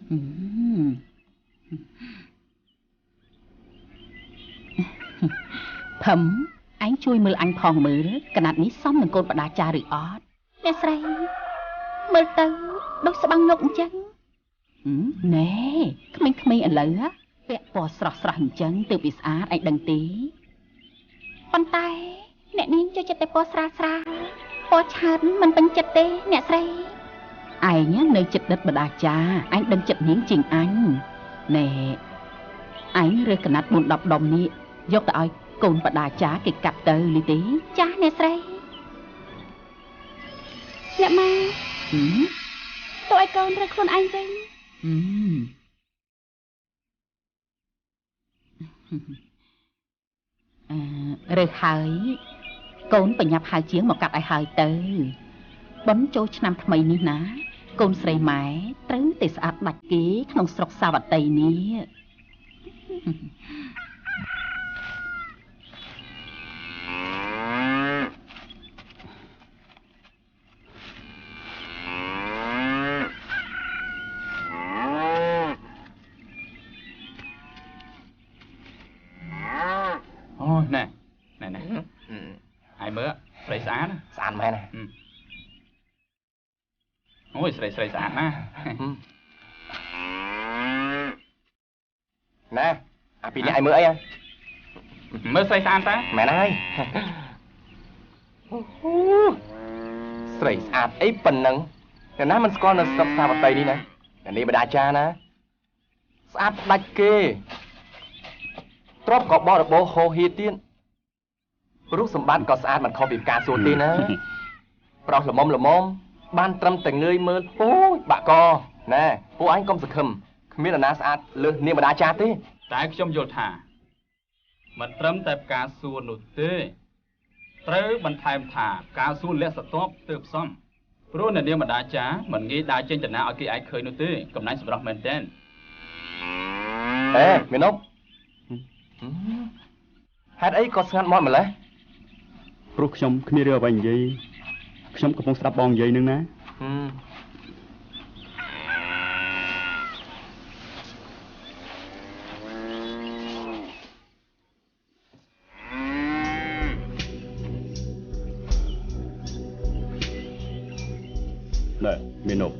ភឹមអញជួយមើលអញផងមើលកណាត់នេះសមនឹងកូនបដាចារឬអត់អ្នកស្រីមើលទៅដូចស្បាំងងប់អញ្ចឹងណែក្មេងៗឥឡូវពាក់ពណ៌ស្រស់ៗអញ្ចឹងទើបវាស្អាតឯងដឹងទេប៉ុន្តែអ្នកនាងចូលចិត្តតែពណ៌ស្រាលពណ៌ឆើតមិនពេញចិត្តទេអ្នកស្រីឯងនៅចិត្តដិតបដាចាអញដឹងចិត្តនាងជាងអញណែអញរើសកណាត់ 4-10 ដុំនេះយកទៅឲ្យកូនបដាចាគេកាត់ទៅលីទេចាស់អ្នកស្រីអ្នកម៉ែទៅឲ្យកូនរើសខ្លួនឯងវិញរើសហើយកូនបញ្ញាប់ហៅជាងមកកាត់ឲ្យហើយទៅបន់ចូលឆ្នាំថ្មីនេះណាកូនស្រីម៉ែត្រូវតែស្អាតដាច់គេក្នុងស្រុកសាវត្តីនេះណែហើយមើលស្រីស្អាតស្អាតមែនអូយស្រីស្អាតណាណែអាពីនេះឲ្យមើលអីមើលស្រីស្អាតតាមែនហើយស្រីស្អាតអីប៉ុណ្ណឹងតែណាមិនស្គាល់នៅស្រុកសាវតីនេះណាតែនេះបដាចាណាស្អាតផ្ដាច់គេទ្របក៏បរបោហោហៀទៀតរូបសម្បត្តិក៏ស្អាតមិនខុសពីផ្កាសួរទេណាប្រុសល្មមបានត្រឹមតែងើយមើលអូយបាក់កណែពួកអញកុំសង្ឃឹមគ្មាននរណាស្អាតលើសនាងបដាចាទេតែខ្ញុំយល់ថាមិនត្រឹមតែផ្កាសួរនោះទេត្រូវបន្ថែមថាផ្កាសួរលះសតបទើបសមព្រោះនាងបដាចាមិនងាយដើរចេញទៅណាឲ្យគេអាចឃើញនោះទេកំណាញ់សម្រាប់មែនតើមាននោះហេតុអីក៏ស្ងាត់មាត់ម្លេះព្រោះខ្ញុំគ្មានរឿងអ្វីនិយាយខ្ញុំកំពុងស្ដាប់បងនិយាយនឹងណាណែមាននោះ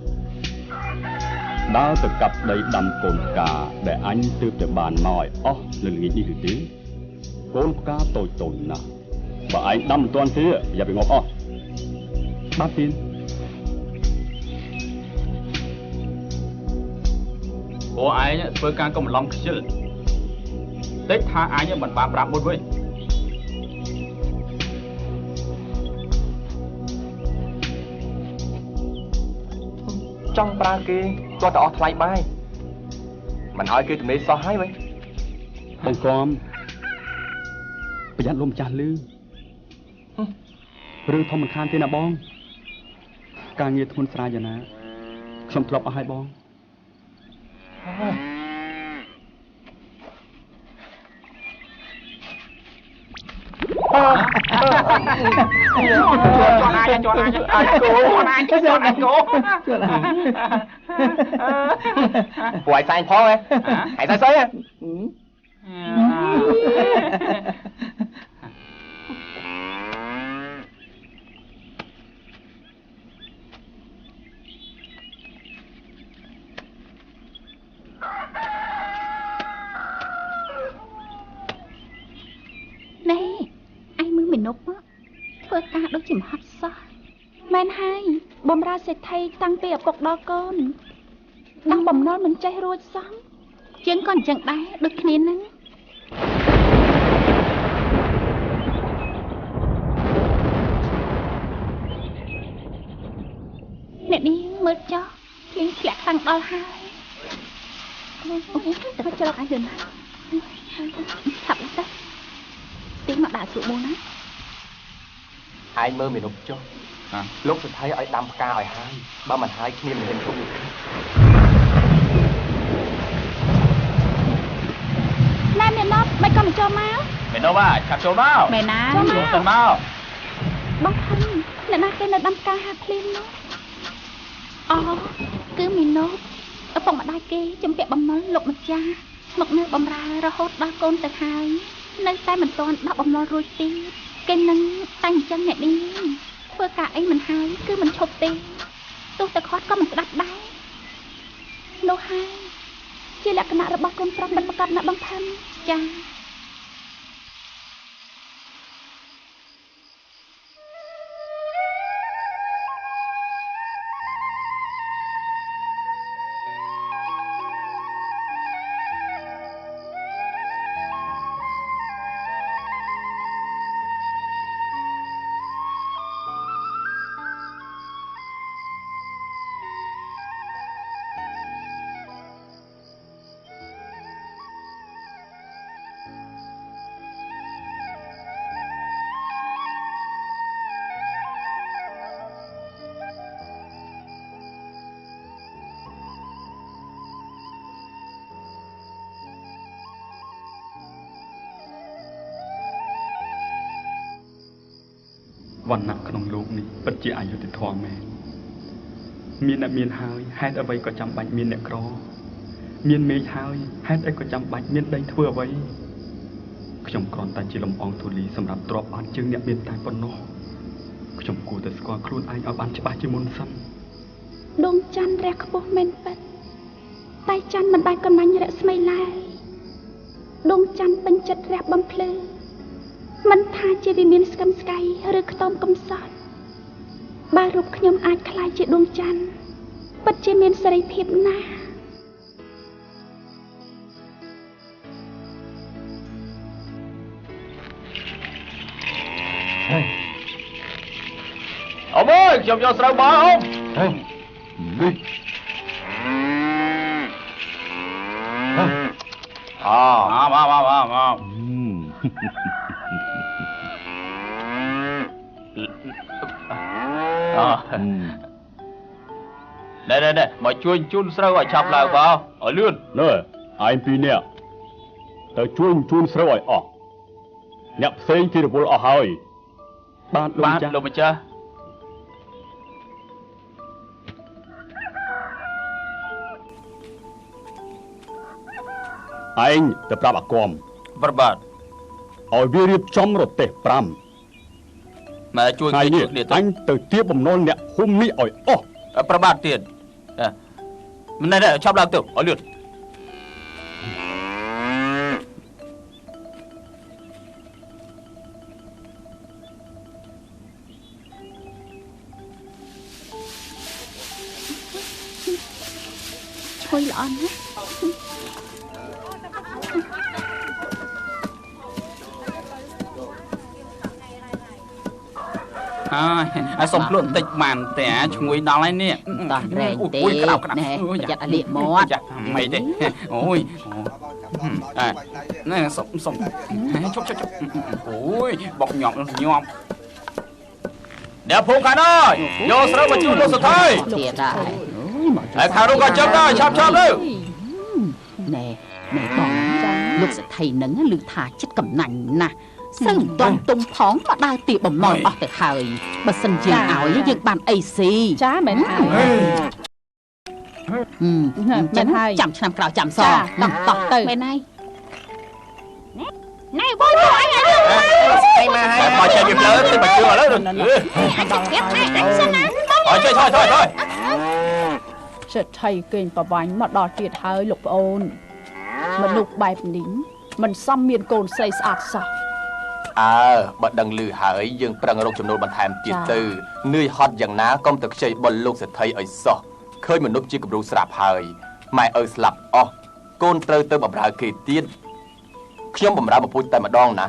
ដើរទៅកាប់ដីដាំកូនផ្កាដែលអញទើបតែបានមកឲ្យអស់នៅល្ងាចនេះឬទេកូនផ្កាតូចណាស់បើឯងដាំមិនទាន់ទេอย่าไปងប់អស់បាត់ទៀតពួកឯងធ្វើការកំឡំខ្ជិលតិចថាអញមិនបានប្រាប់មុនវិញចង់ប្រើគេគាត់ទៅអស់ថ្លៃបាយមិនឲ្យគេទំនេរសោះហើយវិញបង្កំប្រយ័ត្នលំចាស់លឺរឿងធំមិនខានទេណាបងការងារធ្ងន់ស្រាលយ៉ាងណាខ្ញុំធ្លាប់អស់ហើយបងពួកឯងសែងផងហ៎ឯងសែងស្អីធ្វើការដូចជាមហិតសោះមែនហើយបំរើសេដ្ឋីតាំងពីឪពុកដល់កូនដល់បំណុលមិនចេះរួចសោះជាងក៏អញ្ចឹងដែរដូចគ្នាហ្នឹងអ្នកនាងមើលចុះភ្លៀងធ្លាក់តាំងដល់ហើយអូទៅចុះអញយល់ណាថាប់ទៅទីមកដាក់ស្រួលមកណាឯងមើលមានរូបចុះលោកសុថៃឲ្យដាំផ្កាឲ្យហើយបើមិនហើយគ្នាមិនហ៊ានជុំណែមានណប់មិនក៏មិនចូលមកមានណប់ឆាប់ចូលមកមែនណាចូលទៅមកបងខឹងអ្នកណាគេនៅដាំផ្កាហាភ្លាមនោះអូគឺមានណប់ឪពុកម្ដាយ គេជំពាក់បំណុលលោកម្ចាស់មកនៅបំរើរហូតដល់កូនទៅហើយនៅតែមិនទាន់ដោះបំណុលរួចទៀតគេនឹងតែអញ្ចឹងអ្នកនាងធ្វើការអីមិនហើយគឺមិនឈប់ទេទោះតែខាត់ក៏មិនស្ដាប់ដែរនោះហើយជាលក្ខណៈរបស់កូនប្រុសមិនប្រកបណាស់បងផាន់ចាវណ្ណៈក្នុងលោកនេះពិតជាអយុត្តិធម៌មែនមានអ្នកមានហើយហេតុអ្វីក៏ចាំបាច់មានអ្នកក្រមានមេឃហើយហេតុអីក៏ចាំបាច់មានដីធ្វើអ្វីខ្ញុំគ្រាន់តែជាលំអងធូលីសម្រាប់ទ្រព្យបានជាងអ្នកមានតែប៉ុណ្ណោះខ្ញុំគួរតែស្គាល់ខ្លួនឯងឲ្យបានច្បាស់ជាមុនសិនដងច័ន្ទរះខ្ពស់មែនពិតតែច័ន្ទមិនបានកំណាញ់រស្មីឡើយដងច័ន្ទពេញចិត្តរះបំភ្លឺមិនថាជាវិមានស្កឹមស្កៃឬខ្ទមកំសត់បើរូបខ្ញុំអាចក្លាយជាដួងច័ន្ទពិតជាមានសេរីភាពណាស់អូមអើយខ្ញុំយកស្រូវមកអូមហេនេះមកណែមកជួយជូនស្រូវឲ្យឆាប់ឡើងមកឲ្យលឿនណែឯងពីរនាក់ទៅជួយជូនស្រូវឲ្យអស់អ្នកផ្សេងគេរវល់អស់ហើយបាទលោកម្ចាស់ឯងទៅប្រាប់អាគមប្របាទឲ្យវារៀបចំរទេះ5ម៉ែជួយគេជួយគ្នាអញទៅទាបបំណុលអ្នកហ៊ុំនេះឲ្យអស់ប្របាទទៀតមិនណែឆាប់ឡើងទៅឲ្យលឿនឈ្ងុយល្អណាស់ហើយសុំខ្លួនបន្តិចបានតែឈ្ងុយដល់ហើយនេះដោះរែងទេក្តៅប្រយ័ត្នឲ្យលាកមាត់មិនទេអូយណែសុំជប់អូយបោកញាប់អ្នកភូមិខាងនោះយកស្រូវមកជូនលោកសុថៃទៀតដែរហើយខាងនោះក៏ចាប់ដែរឆាប់ទៅណែបងលោកសុថៃនឹងឮថាចិត្តកំណាញ់ណាស់សឹងមិនទាន់ទុំផងមកដើរទីបំណុលអស់ទៅហើយបើសិនយើងឲ្យយើងបានអីស៊ីចាមែនហើយចឹងហើយចាំឆ្នាំក្រោយចាំសដល់តោះទៅមែនហើយណែបងអញអីមកហើយមកចេញពីផ្លូវទៅមកជឿឥឡូវអញចាប់ថៃអញសិនណាអើជួយសិទ្ធិគេងប្រវាញ់មកដល់ទៀតហើយលោកប្អូនមនុស្សបែបនេះមិនសមមានកូនស្រីស្អាតសោះបើដឹងឮហើយយើងប្រឹងរកចំណូលបន្ថែមទៀតទៅនឿយហត់យ៉ាងណាកុំទៅខ្ចីបុលលោកសេដ្ឋីឲ្យសោះឃើញមនុស្សជាគំរូស្រាប់ហើយម៉ែឪស្លាប់អស់កូនត្រូវទៅបម្រើគេទៀតខ្ញុំបម្រើពពុជតែម្ដងណា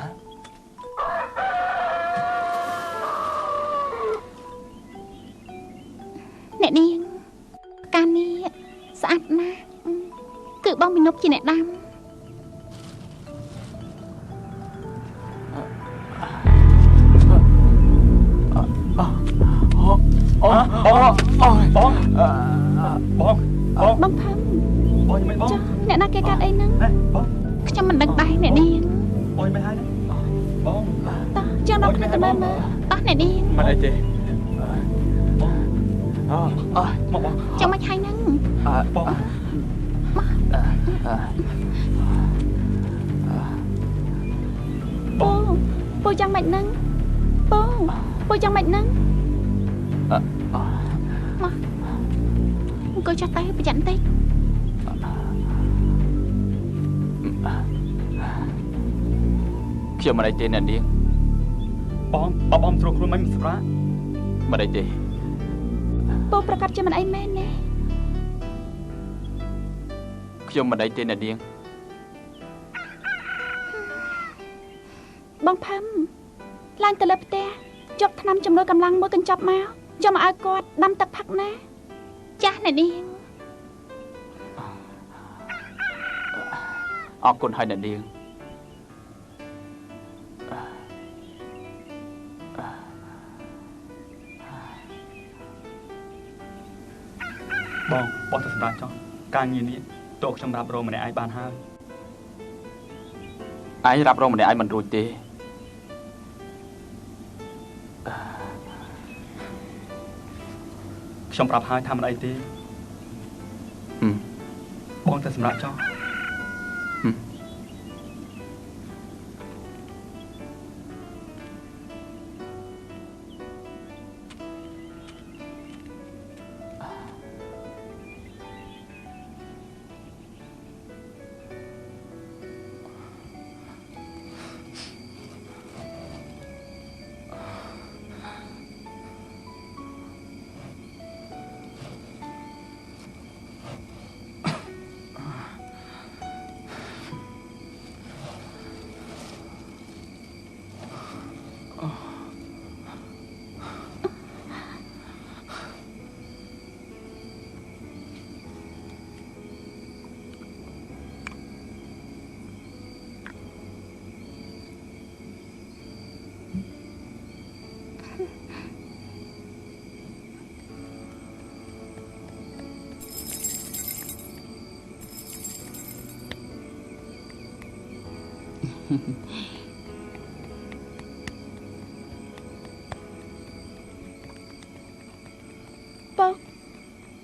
អ្នកនាងកានេះស្អាតណាស់គឺបងមីនុកជាអ្នកដាំបងផាំអ្នកណាគេកាត់អីហ្នឹងខ្ញុំមិនដឹងដែរអ្នកនាងអូយមិនហើយបងតោះចាំដល់គ្នាទៅមើលតោះអ្នកនាងមិនអីទេមកបងចាំមិនហើយហ្នឹងបង ពូយ៉ាងម៉េចហ្នឹងពូយ៉ាងម៉េចហ្នឹងមកអង្គុយចាស់តែប្រយ័ត្នបន្តិចខ្ញុំមិនអីទេអ្នកនាងបងស្រួលខ្លួនមិនសម្រាប់មិនអីទេពូប្រកាសជាមិនអីមែនទេខ្ញុំមិនអីទេអ្នកនាងបងផឹមឡើងទៅលើផ្ទះយកថ្នាំជំនួយកម្លាំងមួយកញ្ចប់មកយកមកឲ្យគាត់ដាំទឹកផឹកណាចាស់អ្នកនាងអរគុណហើយអ្នកនាងបងទៅសម្រាប់ចុះការងារនេះតើខ្ញុំរាប់រងម្នាក់ឯងបានហើយឯងរាប់រងម្នាក់ឯងមិនរួចទេខ្ញុំប្រាប់ហើយថាមិនអីទេបងទៅសម្រាប់ចុះ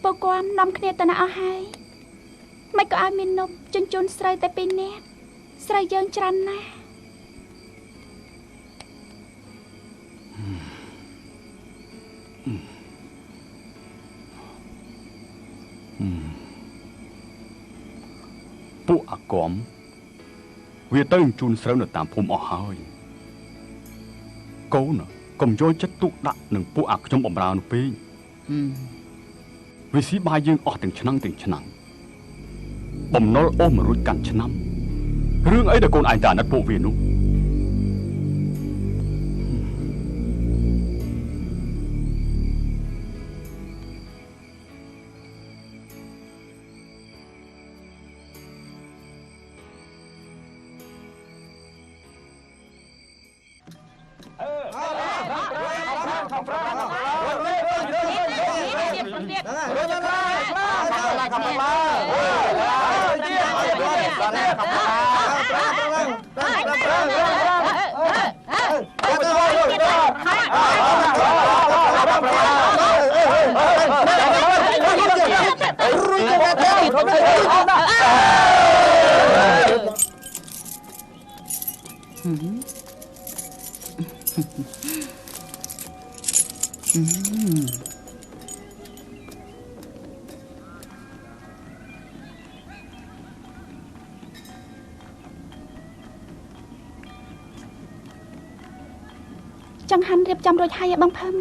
ពូគាត់នាំគ្នាទៅណាអស់ហើយមិនក៏ឲ្យមាននប់ជញ្ជូនស្រីតែ2នាក់ស្រីយើងច្រើនណាស់ពួកអាគមវាទៅជូនស្រូវនៅតាមភូមិអស់ហើយកូនកុំយកចិត្តទុកដាក់នឹងពួកអាខ្ញុំបំរើនោះពេកវាស៊ីបាយយើងអស់ទាំងឆ្នាំបំណុលអូសមករួចកាន់ឆ្នាំរឿងអីដែលកូនឯងតែអាណិតពួកវានោះចង្ហាន់រៀបចំរួចហើយបងផឹម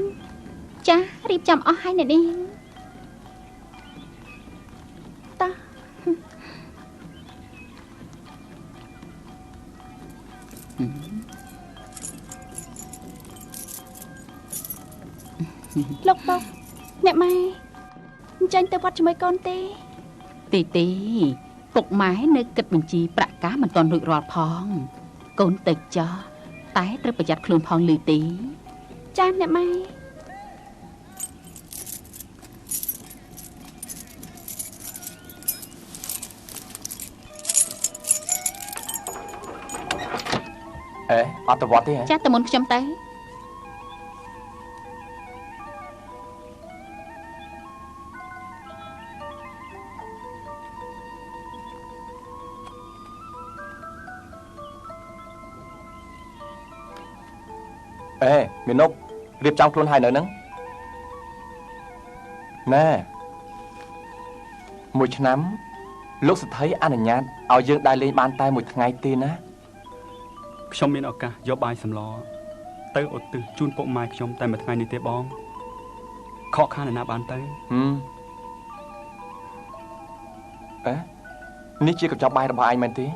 ចារៀបចំអស់ហើយអ្នកនាងតាលោកបងអ្នកម៉ែអញ្ចឹងទៅវត្តជាមួយកូនទេពុកម៉ែនៅគិតបញ្ជីប្រាក់ការមិនទាន់រួចរាល់ផងកូនទៅចោះតែត្រូវប្រយ័ត្នខ្លួនផងឮទេចាអ្នកម៉ែអត់ទៅវត្តទេហ៎ចាទៅមុនខ្ញុំទៅ Ê, miền nốc, riệp trong luôn hai nữa nắng. Nè, mùi nắm, lúc sẽ thấy anh ở nhà, ao dương đai lên bàn tay mùi ngày tiên á. ខ្ញុំមានឱកាសយកបាយសម្លទៅឧទ្ទិសជូនពុកម៉ែខ្ញុំតែមួយថ្ងៃនេះទេបងខកខានណាបានទៅ នេះជាកញ្ចប់បាយរបស់ឯងមែនទេ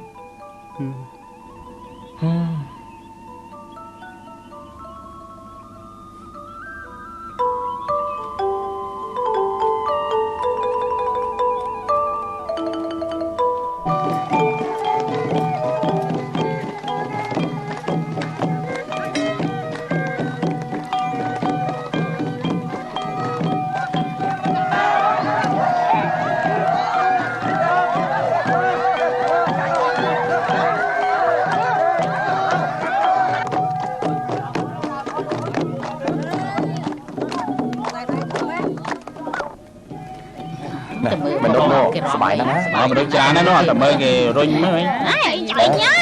Mình đâu nô, sải lắm á. Mà được trà nó tầm mơ kì rung mới.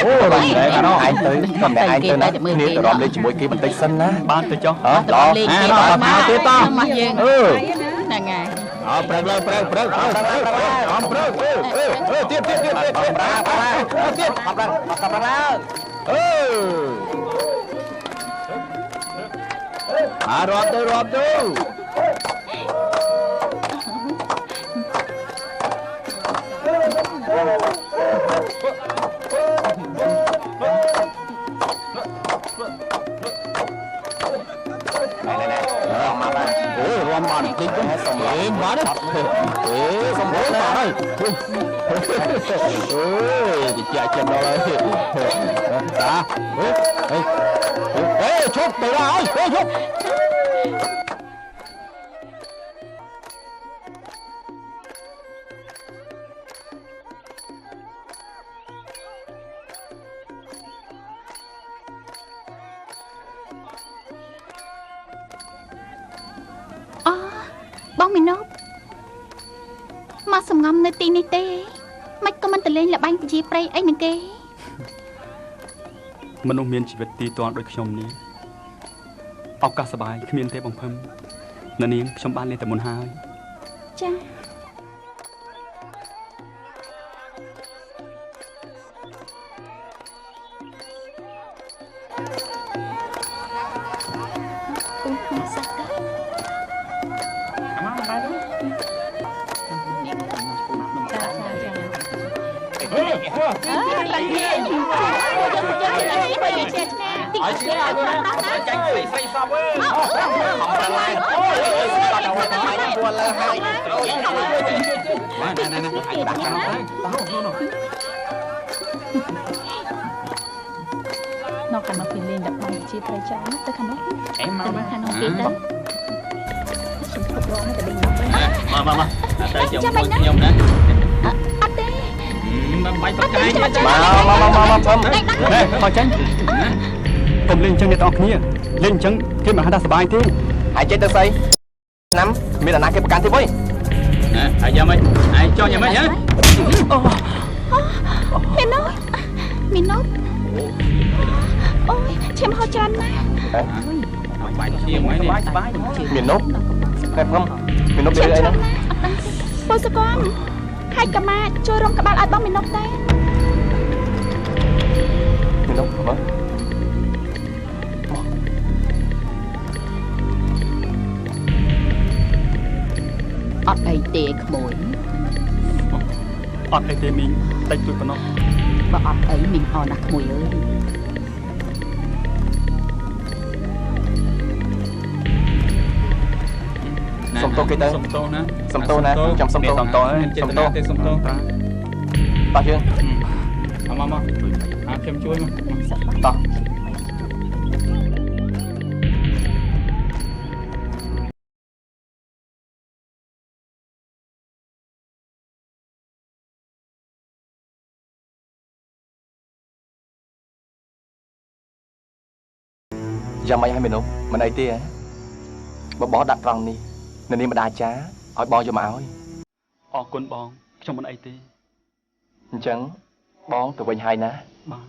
Ô, rung để cả nó. Anh tới, cầm để anh tới nè. Nếu tụi đom lên chỉ mỗi kia mình tay sân á. Ban tới cho. Hả? Đó. Nó thao tiếp to. Ừ. Nè ngài. Prêt lên, prêt. Tiếp. Tiếp. Tập ra. Rộp tu. Này. Rộm bàn tích cũng hết xong rồi. Má đấy. Xong rồi này. Thì chạy chân đó đây. Đã. Chốt tới ra ơi. Chốt. Bóng mình nốt mà sầm ngâm nơi tin này tê mày có mình tự lên là bánh gì prey ấy mình kê មនុស្សមានជីវិតទីទាល់ដូចខ្ញុំនេះឱកាសសប្បាយគ្មានទេបងភឹមនៅនាងខ្ញុំបានលេងតែមុនហើយ ចា nó khả năng lên đặt bài chia tay trái tới khả năng em mau khả năng tiến đến mà đây chồng nhung nè anh đi bay bắt cái mà phơm nè khỏi tránh cùng lên chân để tao kia lên chân khi mà hắn ta sờ bài thế hãy chơi tơ xây nắm mình là nãy cái can thế với nè hãy ra mày hãy cho nhà mày nhá mình nốt ôi xem ho chân nè bài chia ngoài đi miền nốt này không miền nốt đây nè bố sao con hai cả ma chơi rong cả ba ai bóng mình nốt đây miền nốt hả ọt ấy tê khmối ọt ấy tê mình tay tụi con nó bà ọt ấy mình ho nặc khmối ơi sông tô cái tên sông tô nè trong sông tô ấy sông tô tao chưa mà kem chuối mà tao giờ mày hay mình không mình ấy tia bó đặt răng đi nên đi mà đa chá hỏi bo cho mà áo អរគុណបងខ្ញុំមិនអីទេ អញ្ចឹងបងទៅវិញហើយណា បាទ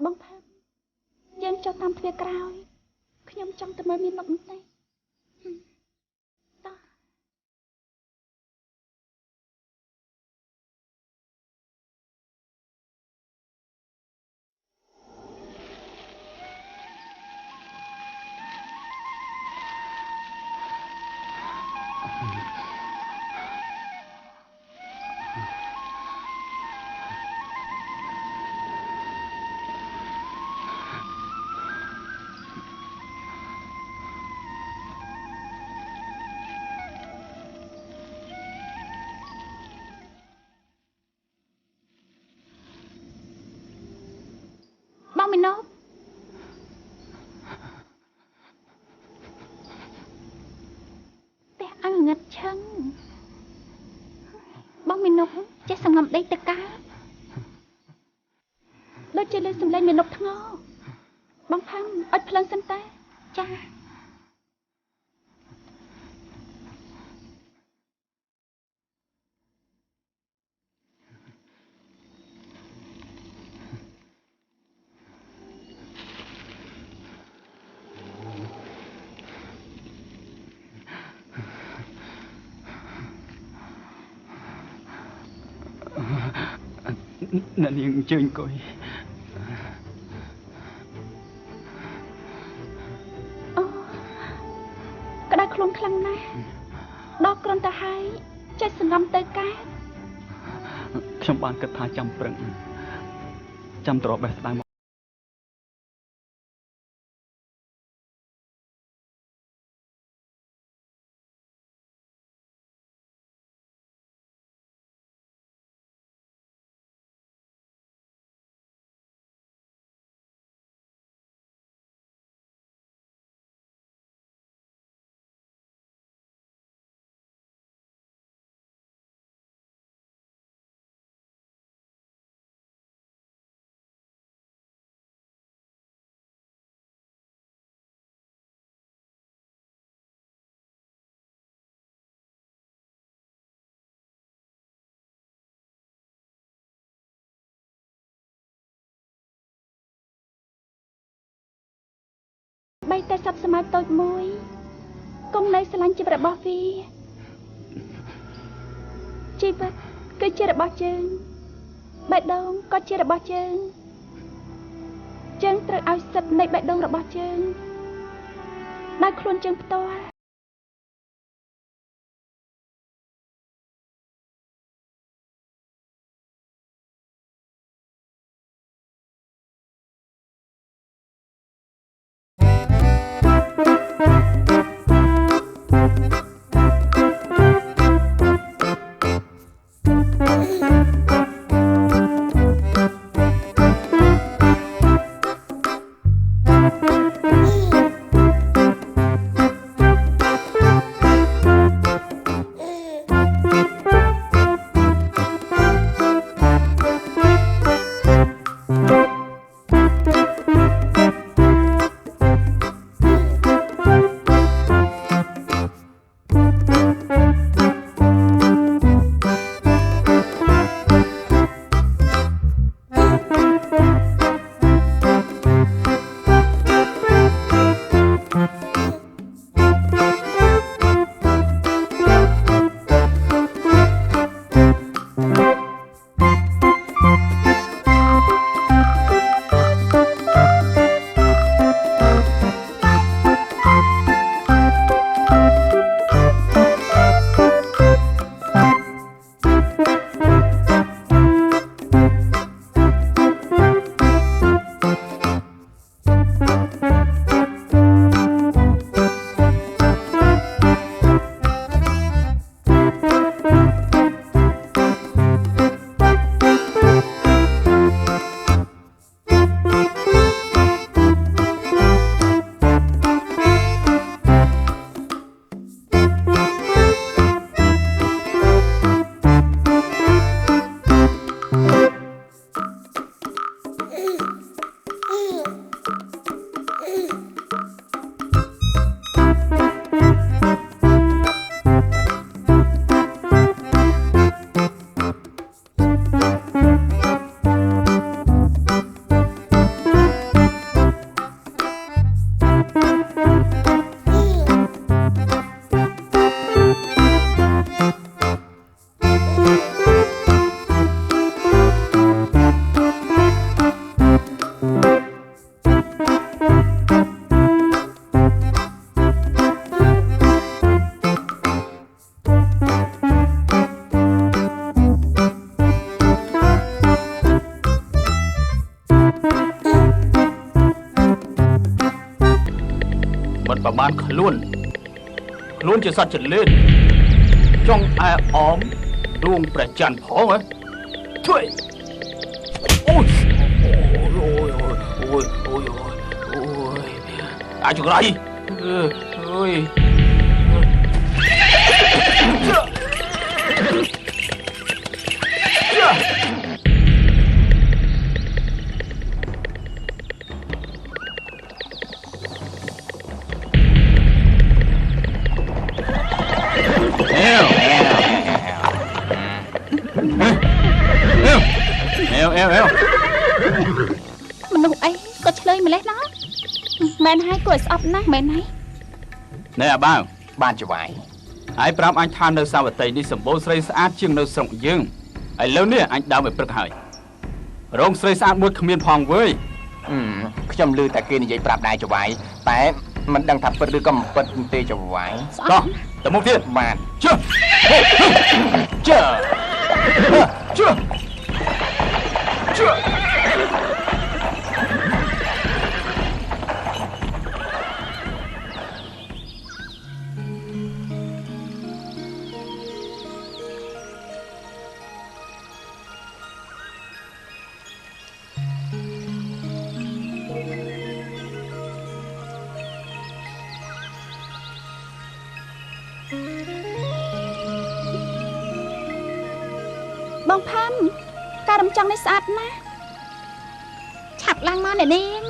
បងផឹកយើងចុះតាមទ្វារក្រោយខ្ញុំចង់ទៅមើលមាននប់បន្តិចតោះបងមីណូផ្ទះអង្ងឹតឈឹងបងមីណូចេះសង្ងំដេកទៅកើតដូចជាលើសំឡេងមីណូធ្ងរបងផឹងអុចភ្លើងសិនតាចាអ្នកនាងអញ្ជើញអង្គុយអូក្តៅខ្លួនខ្លាំងណាស់ដល់គ្រាន់តែហើយចេះសង្ងំទៅកើត ខ្ញុំបានគិតថាចាំប្រឹងចាំត្របេះស្ដាយមកបីតែសត្វស្មៅតូចមួយគង់នៅស្រឡាញ់ជីវិតរបស់វាជីវិតគឺជារបស់យើងបេះដូងក៏ជារបស់យើងយើងត្រូវឲ្យសិទ្ធិនៃបេះដូងរបស់យើងដោយខ្លួនយើងផ្ទាល់ បានខ្លួនជាសត្វចលេនចង់អែអមដួងព្រះច័ន្ទផងហ៎ជួយអូយអាចចង្រៃអើយមនុស្សអីក៏ឆ្លើយម្លេះណាមែនហើយគួរឲ្យស្អប់ណាស់មែនហើយណែអាបាវបានចវាយហើយប្រាប់អញថានៅសាវតីនេះសម្បូរស្រីស្អាតជាងនៅស្រុកយើងឥឡូវនេះអញដើរទៅព្រឹកហើយរោងស្រីស្អាតមួយគ្មានផងវើយខ្ញុំឮតែគេនិយាយប្រាប់ដែរចវាយតែមិនដឹងថាពិតឬក៏មិនពិតទេចវាយតោះទៅមុខទៀតបាទជើបងផាន់ការរំចង់នេះស្អាតណាស់ឆាប់ឡើងមកអ្នកនាង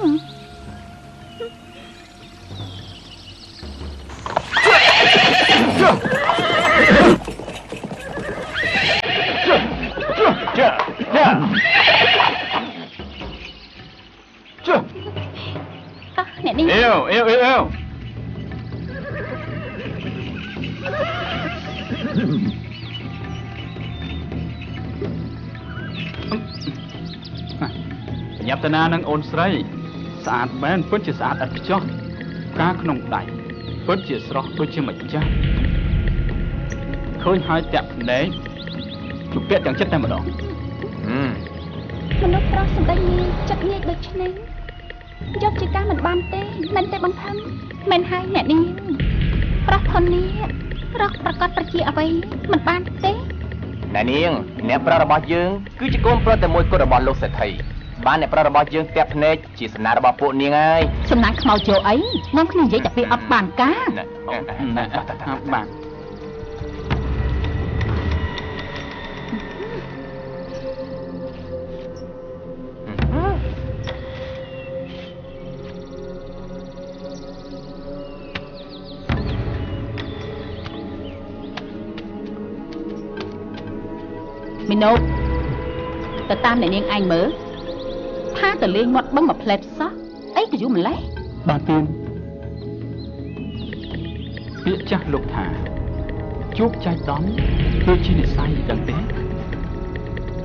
អ្នកនាងអេវញ៉ាប់តាណានឹងអូនស្រីស្អាតមែនពិតជាស្អាតឥតខ្ចោះការក្នុងដៃពិតជាស្រស់ដូចជាម្ចាស់ឃើញហើយតាក់ភ្នែកជួបពាក់ទាំងចិត្តតែម្ដងមនុស្សប្រុសសម្ដីងាយចិត្តងាយដូចនេះយកជាការមិនបានទេមិនទេបងផាន់មែនហើយអ្នកនាងប្រុសធននេះរកប្រកាសប្រជាអ្វីមិនបានទេអ្នកនាងអ្នកប្រុសរបស់យើងគឺជាកូនប្រុសតែមួយគត់របស់លោកសេដ្ឋីបានអ្នកប្រុសរបស់យើងតាក់ភ្នែកជាសំណាងរបស់ពួកនាងហើយសំណាងខ្មៅចូលអីនាំគ្នានិយាយតែពីអត់បានការបាទមីណូតទៅតាមអ្នកនាងឯងមើលថាទៅលេងមាត់បឹងមួយផ្លែតសោះអីក៏យូរម្លេះបាទទៀនពាក្យចាស់លោកថាជួបចៃដន្យគឺជានិស័យដឹងទេ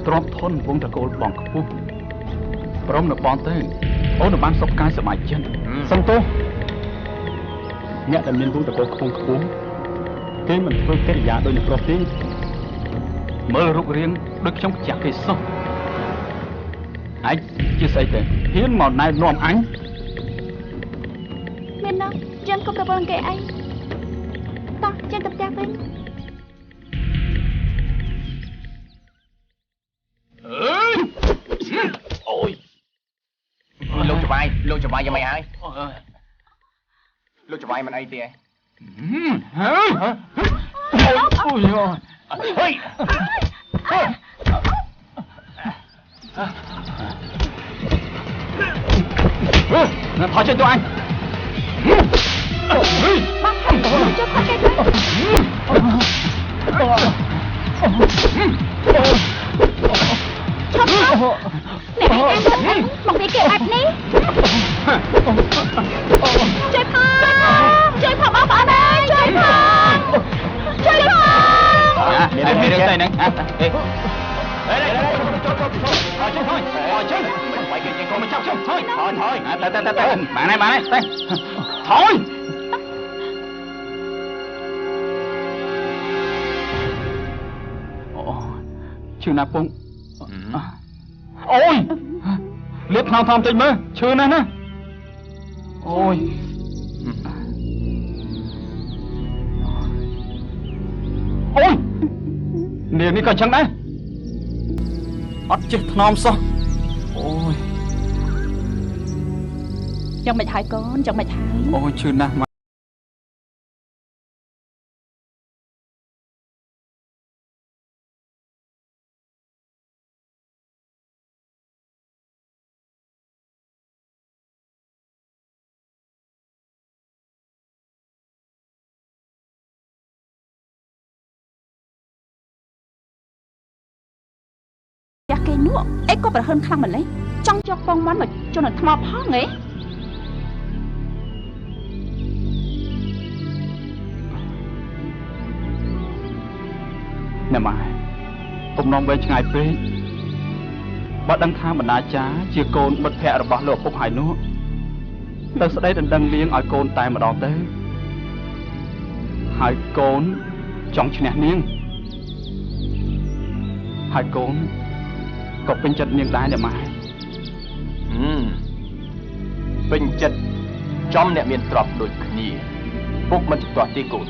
ទ្រាំធនវងតកូលបងខ្ពស់ព្រមនៅបងទៅអូនបានសុខកាយសប្បាយចិត្តសំទោសអ្នកដែលមានវងតកូលខ្ពស់គេមិនធ្វើកិរិយាដូចអ្នកប្រុសទេមើលរូបរាងដូចខ្ញុំចាក់គេសោះឯងជាស្អីទៅហ៊ានមកណែនាំអញមានណាយើងក៏ប្រពន្ធគេអីតោះចេញទៅផ្ទះវិញអូយលោកចវាយយ៉ាងម៉េចហើយលោកចវាយមិនអីទេអូយហេណាថយចេញទៅអញមកចុះថយចេញទៅអ្នកមកវាគេអត់នេះជួយផងបងប្អូនអើយជួយផងមានរឿងទៅហ្នឹងចេញបាយគេចេញកុំមកចាប់ខ្ញុំថយទៅបានហើយទៅថយអូឈឺណាស់ពងអូយលៀបថ្នាំតិចមើលឈឺណាស់ណាអូយ នាងនេះក៏ចឹងដែរអត់ចេះថ្នមសោះអូយយ៉ាងមិនហើយកូនយ៉ាងមិនហើយអូយឈឺណាស់យ៉ាគេនោះអីក៏ប្រហិនខ្លាំងម្ល៉េះចង់យកពងមាន់មកជន់នឹងថ្មផងហ៎ណែម៉ែកុំនាំវែងឆ្ងាយពេកបើដឹងថាបណ្ដាចាជាកូនមិត្តភក្តិរបស់លោកឪពុកហើយនោះទៅស្ដីដណ្ដឹងនាងឲ្យកូនតែម្ដងទៅហើយកូនចង់ឈ្នះនាងហើយកូនក៏ពេញចិត្តនាងដែរម៉ែពេញចិត្តចំអ្នកមានទ្រព្យដូចគ្នាពុកមិនជំទាស់ទេកូន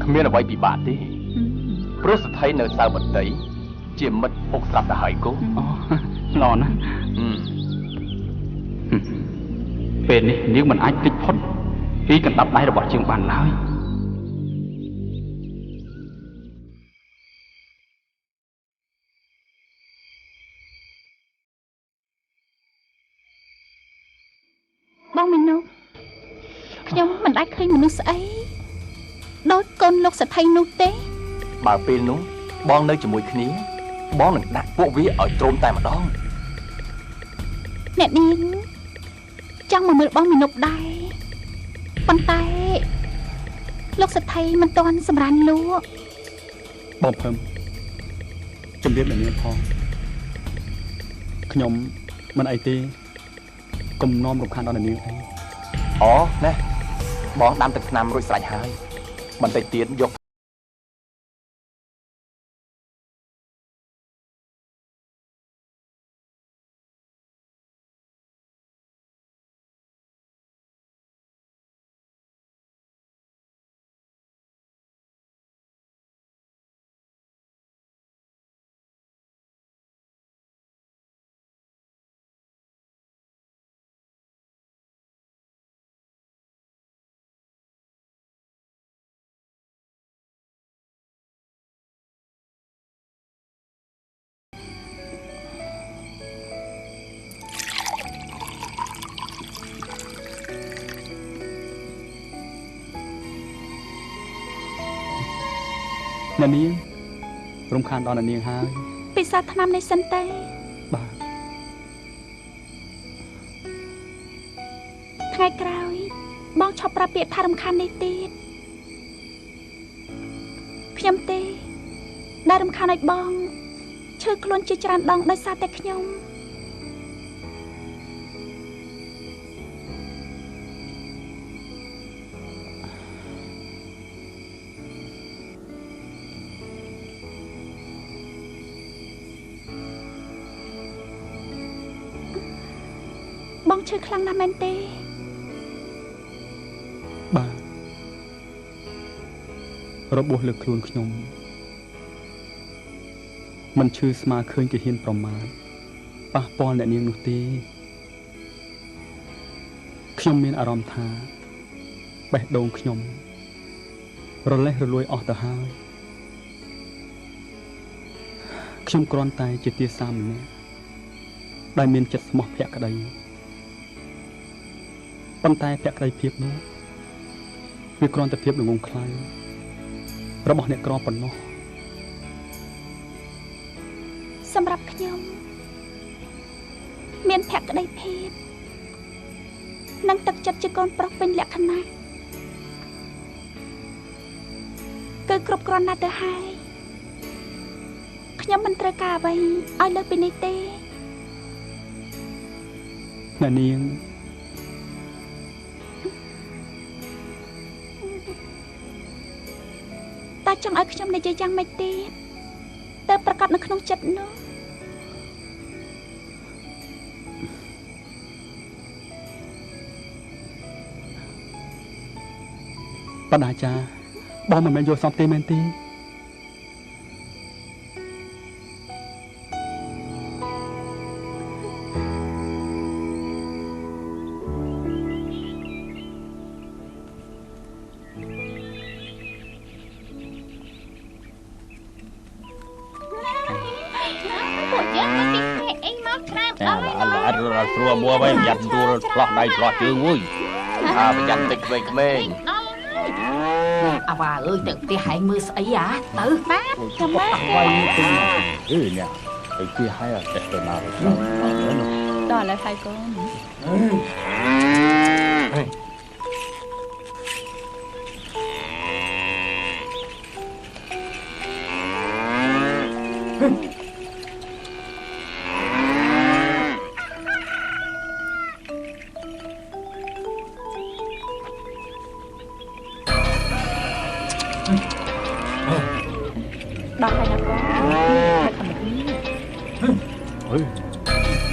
គ្មានអ្វីពិបាកទេព្រោះស្ថិតនៅសៅបតីជាមិត្តពុកស្រាប់ទៅហើយកូនអូល្អណាស់ពេលនេះនាងមិនអាចភ្លេចផុតពីកណ្ដាប់ដៃរបស់ជើងបានឡើយបងមីនុខ្ញុំមិនដែលឃើញមនុស្សស្អីដូចកូនលោកសថីនោះទេបើពេលនោះបងនៅជាមួយគ្នាបងនឹងដាក់ពួកវាឲ្យទ្រាំតែម្ដងអ្នកនាងចង់មកមើលបងមីនុដែរប៉ុន្តែលោកសថីមិនទាន់សម្រានលក់បងភឹមជំរាបអ្នកនាងផងខ្ញុំមិនអីទេកុំនាំរំខានដល់អ្នកនាងអីអូណែបងដាំទឹកថ្នាំរួចស្រេចហើយបន្តិចទៀតយកអ្នកនាងរំខានដល់អ្នកនាងហើយពិសាថ្នាំនេះសិនទេបាទថ្ងៃក្រោយបងឈប់ប្រាប់ពាក្យថារំខាននេះទៀតខ្ញុំទេដែលរំខានឲ្យបងឈឺខ្លួនជាច្រើនដងដោយសារតែខ្ញុំបងឈឺខ្លាំងណាស់មែនទេបាទរបួសលើខ្លួនខ្ញុំមិនឈឺស្មើឃើញគេហ៊ានប្រមាថប៉ះពាល់អ្នកនាងនោះទេខ្ញុំមានអារម្មណ៍ថាបេះដូងខ្ញុំរលេះរលួយអស់ទៅហើយខ្ញុំគ្រាន់តែជាទាសាម្នាក់ដែលមានចិត្តស្មោះភក្តីប៉ុន្តែភក្តីភាពនោះវាគ្រាន់តែភាពល្ងងខ្លៅរបស់អ្នកក្រប៉ុណ្ណោះសម្រាប់ខ្ញុំមានភក្តីភាពនិងទឹកចិត្តជាកូនប្រុសពេញលក្ខណៈគឺគ្រប់គ្រាន់ណាស់ទៅហើយខ្ញុំមិនត្រូវការអ្វីឲ្យលើសពីនេះទេអ្នកនាងតែចង់ឲ្យខ្ញុំនិយាយយ៉ាងម៉េចទៀតទៅប្រកាសនៅក្នុងចិត្តនោះ បណ្ណាចាបងមិនមែនយកសំទេមែនទេពួកយើងមកពីខេត្តអីមកក្រាបអើយល្អិតស្រួលមួវិញយ៉ាត់ដួលឆ្លោះដៃឆ្លោះជើងមួយប្រយ័ត្នតិចក្មេងដល់ហើយអាវ៉ាអើយទៅផ្ទះហែងមើលស្អីអាទៅបាទចាំបាទអ្វីទៅនេះទៅទីហើយតែទៅណាទៅដល់ហើយហើយកូនដល់ហើយណាកូនមក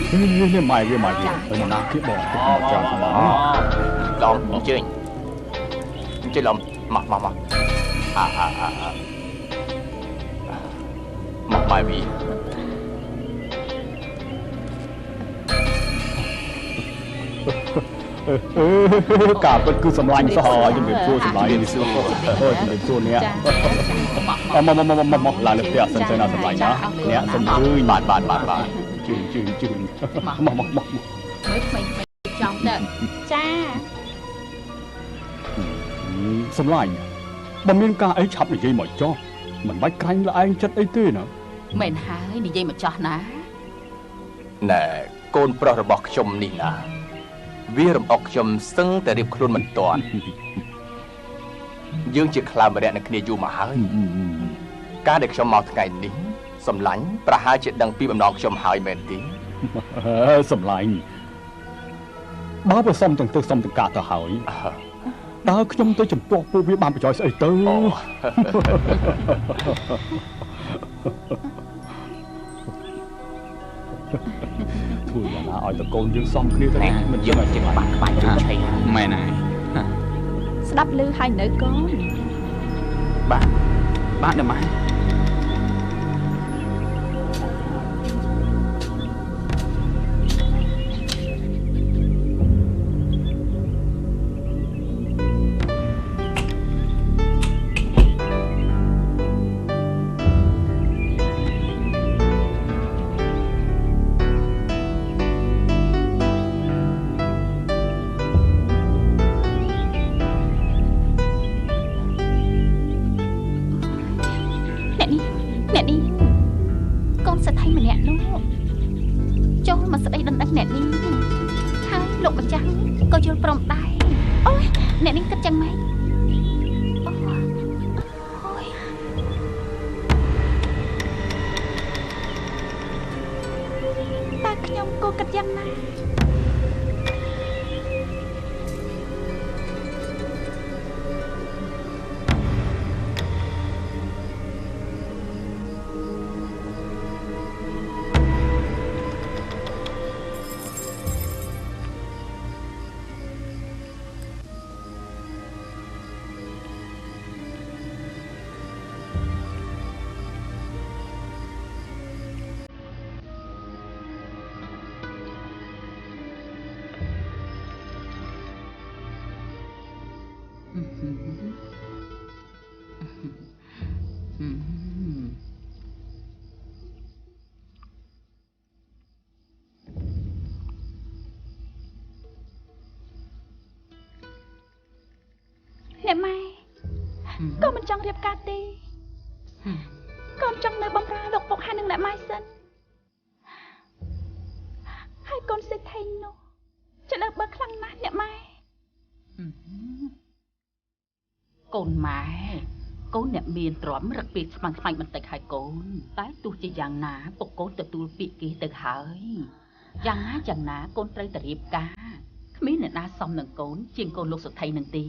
ខាងនេះនេះម៉ៃវាម៉ៃវាទៅណាគេបងទៅចាំបងឡំអញ្ជើញឡំមកមកម៉ៃវីកាពិតគឺសម្លាញ់សោះជំរាបសួរសម្លាញ់សួរជំរាបសួរអ្នកមកឡើងលើផ្ទះសិនទៅណាសម្លាញ់ណាអ្នកសុំជឿបាទជឿមកមើលក្មេងចង់ទៅចាសម្លាញ់បើមានការអីឆាប់និយាយមកចុះមិនបាច់ក្រាញ់ល្អឯងចិត្តអីទេណាមែនហើយនិយាយមកចោះណាណែកូនប្រុសរបស់ខ្ញុំនេះណាវារំអុកខ្ញុំសឹងតែរៀបខ្លួនមិនទាន់យើងជាខ្លាម្នាក់នឹងគ្នាយូរមកហើយការដែលខ្ញុំមកថ្ងៃនេះសម្លាញ់ប្រហែលជាដឹងពីបំណងខ្ញុំហើយមែនទេសម្លាញ់បើប្រសំទាំងទឹកសំទាំងកាទៅហើយតើខ្ញុំទៅចំពោះពួកវាបានប្រយោជន៍ស្អីទៅធ្វើយ៉ាងណាឲ្យតកូនយើងសំគ្នាទៅមិនយើងឲ្យចិត្តបាក់ក្បាច់ជួយឆៃមែនហើយស្ដាប់ឮហើយនៅកូនបាទដល់ម៉ែអ្នកម៉ែកូនមិនចង់រៀបការទេកូនចង់នៅបំរើលោកពុកហើយនឹងអ្នកម៉ែសិនហើយកូនសេដ្ឋីនោះចលើបើខ្លាំងណាស់អ្នកម៉ែកូនម៉ែកូនអ្នកមានទ្រព្យរឹកពីខ្មាំងខ្លាញ់បន្តិចហើយកូនតែទោះជាយ៉ាងណាពុកកូនទទួលពាក្យគេទៅហើយយ៉ាងណាកូនត្រូវតែរៀបការគ្មានអ្នកណាសមនឹងកូនជាងកូនលោកសុថៃនឹងទេ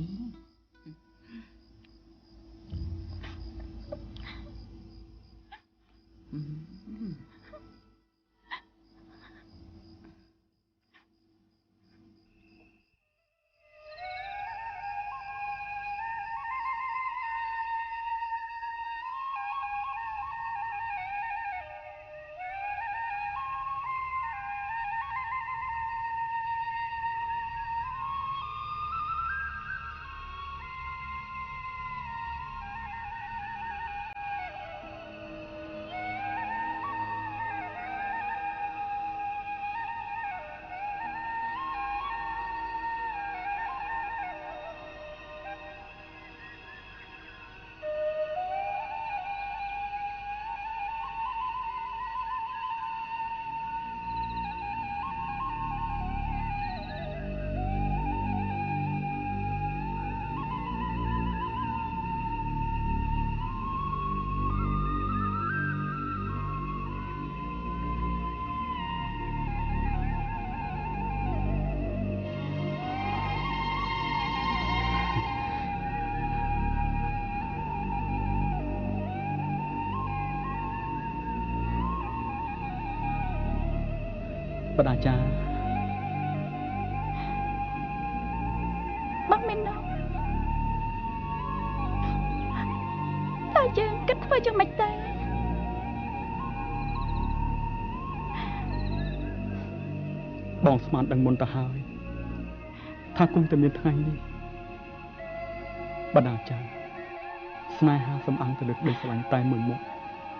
បដាចាបងមាននោះតើយើងគិតធ្វើយ៉ាងម៉េចទៅបងស្មានដឹងមុនទៅហើយថាគង់តែមានថ្ងៃនេះបដាចាស្នេហាសំអាងទៅលើក្តីស្រឡាញ់តែមួយមុខ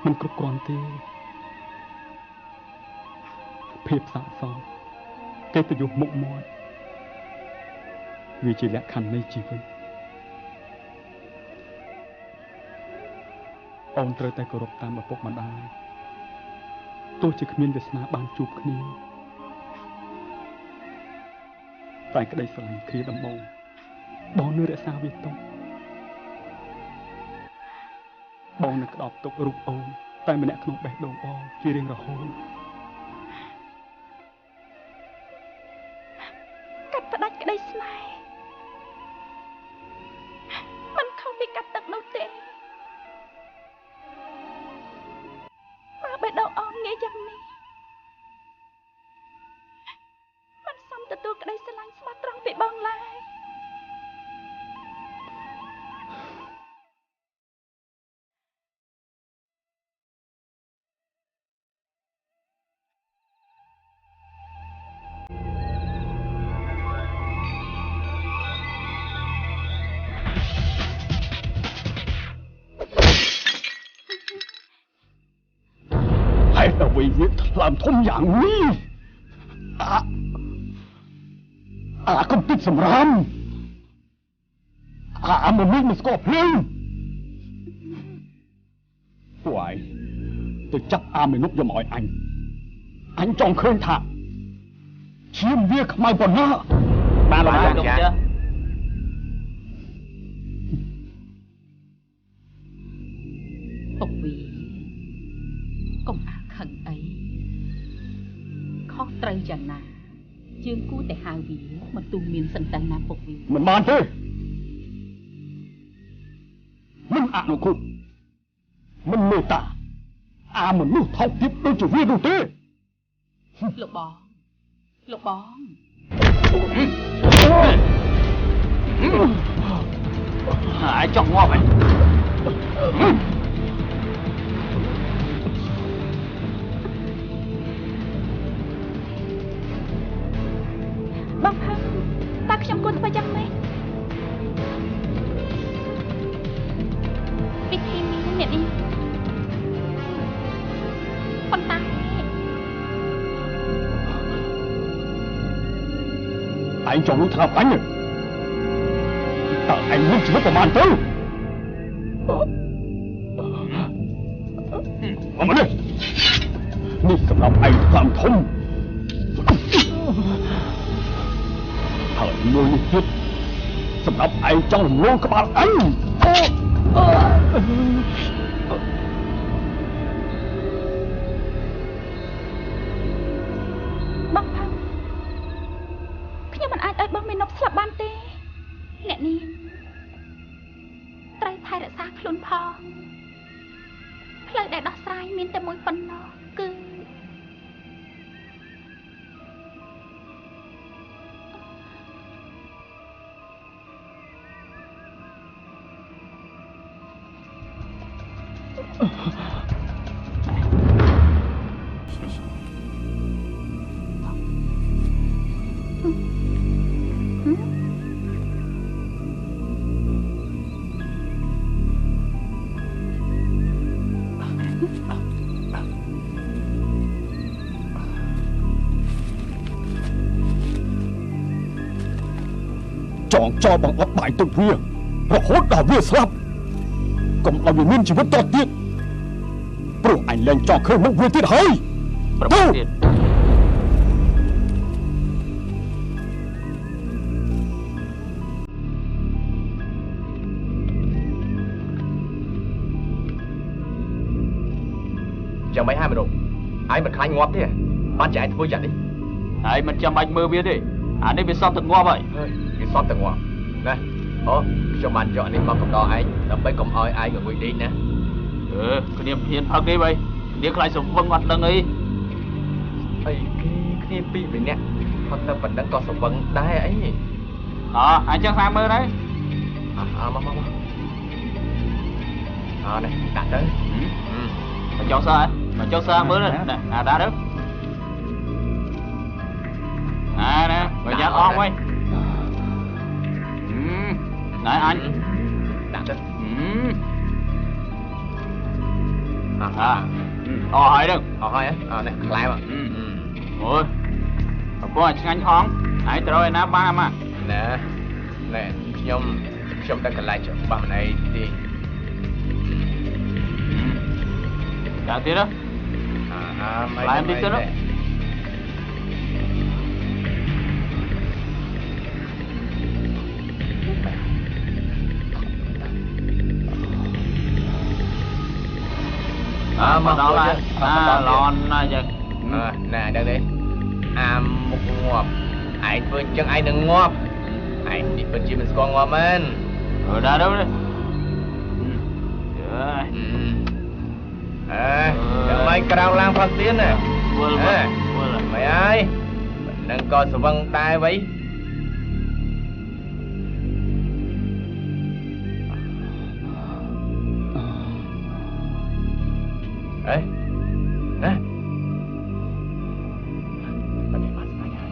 មិនគ្រប់គ្រាន់ទេភាពស័ក្តិសមកិត្តិយសមុខមាត់វាជាលក្ខខណ្ឌនៃជីវិតអូនត្រូវតែគោរពតាមឪពុកម្ដាយទោះជាគ្មានវាសនាបានជួបគ្នាតែក្តីស្រឡាញ់គ្នាដំបូងបងនៅរក្សាវាទុកបងនឹងក្តោបទុករូបអូនតែម្នាក់ក្នុងបេះដូងបងជារៀងរហូតកាត់ផ្ដាច់ក្តីស្នេហ៍មិនខុសពីកាត់ទឹកនោះទេបើបេះដូងអូនងាយយ៉ាងនេះមិនសមទទួលក្តីស្រឡាញ់ស្មោះត្រង់ពីបងឡើយអ្វីវាថ្លើមធំយ៉ាងនេះកុំតិចសម្រាមមនុស្សមិនស្គាល់ភ្លើងពួកឯងទៅចាប់មនុស្សយកមកឲ្យអញចង់ឃើញថាឈាមវាខ្មៅប៉ុណ្ណាបានលោកចាពុកវីកុំអាខឹងអីខុសត្រូវយ៉ាងណាជើងគូតែហៅវាមិនទូមានសន្តានណាពុកវីមិនបានទេមិនអនុគមមិនមេត្តាមនុស្សថោកទាបដូចជាវានោះទេលោកបងអាចចង់ងាប់ហ៎បងផឹកតើខ្ញុំគួរធ្វើយ៉ាងម៉េចពិធីមានអ្នកនេះប៉ុន្តែឯងចង់លុយថ្លាប់អញតើឯងមានជីវិតប្រមាណទៅមកនេះសម្រាប់ឯងខ្លាំងធំហើយមួយនេះទៀតសម្រាប់ឯងចង់រំលងក្បាលអញបងផឹកខ្ញុំមិនអាចឲ្យបងមាននប់ស្លាប់បានទេអ្នកនេះត្រូវថែរក្សាខ្លួនផងផ្លូវដែលដោះស្រាយមានតែមួយប៉ុណ្ណោះគឺចងចោលបង្អត់បាយទុកវារហូតដល់វាស្លាប់កុំឲ្យវាមានជីវិតតទៀតព្រោះអញលែងចង់ឃើញមុខវាទៀតហើយប្រមាថទៀតចាំមិនហើយមនុស្សឯងមិនខ្លាញ់ងាប់ទេបានជាឯងធ្វើយ៉ាងនេះហើយមិនចាំបាច់មើលវាទេអានេះវាសពទៅងាប់ហើយវាសពទៅងាប់ណាអូខ្ញុំបានយកនេះមកកំដរឯងដើម្បីកុំឲ្យឯងងុយលេងណាគ្នាហ៊ានផឹកទេបីគ្នាខ្លាចសង្វឹងអត់ដឹងអីអីគេ គ្នាពីរនាក់គាត់ទៅប៉ុណ្ណឹងក៏សង្វឹងដែរអីអញ្ចឹងសាមើលទៅមកនេះដាក់ទៅមកចុះសើមកចុះសើមើលដាក់ទៅណែបើយ៉ាងអស់វិញណែអញដាក់ទៅអស់ហើយហ្នឹងអស់ហើយនេះខ្លែមអូយប្រពន្ធឆ្ងាញ់ហងហើយត្រូវឯណាបានមកណែខ្ញុំដឹងកន្លែងច្បាស់មិនអីទេដាក់ទៀតមិនឡើងទីទៀតមកដល់ហើយឡនណាចឹងណែដឹងទេមុខងាប់ឯងធ្វើអញ្ចឹងឯងនឹងងាប់ឯងនេះពិតជាមិនស្គាល់ងាប់មែនដាក់ទៅនេះចាំមិនក្រោកឡើងផឹកទៀតណាវល់មិនហើយនឹងក៏ស្វឹងដែរវៃណាបាត់ស្មាយហើ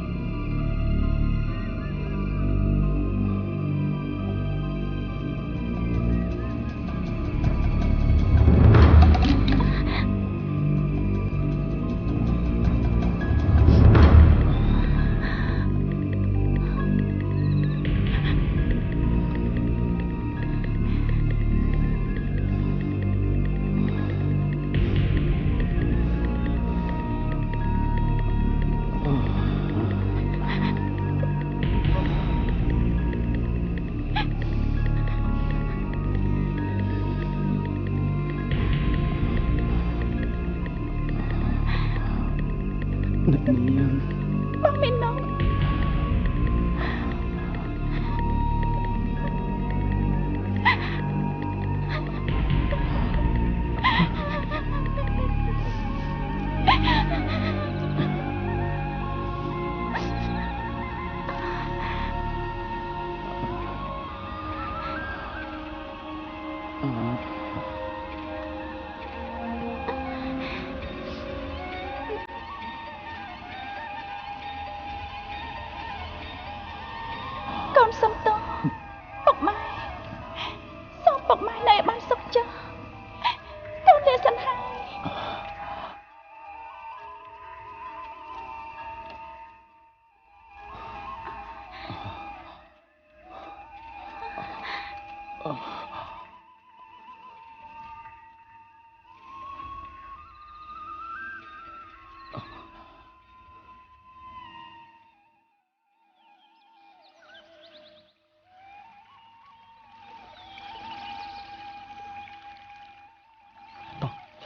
បងមាននងសុំតោពុកម៉ែសូមពុកម៉ែនៅឲ្យបានសុខចុះកូនលាសិនហើយ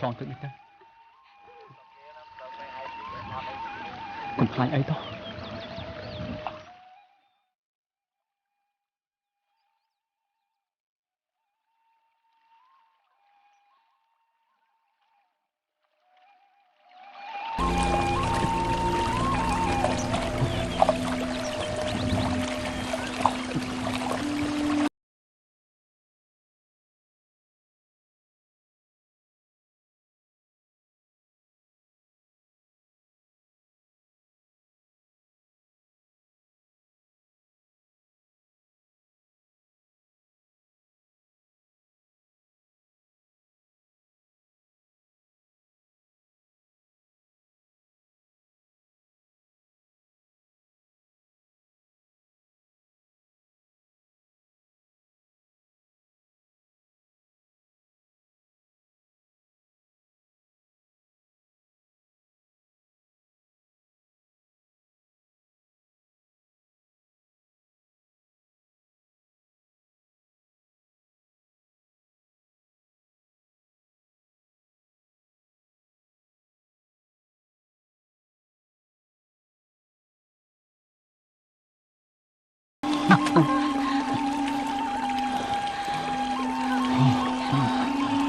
ឆ្លងទឹកនេះទៅកុំខ្លាចអីតោះ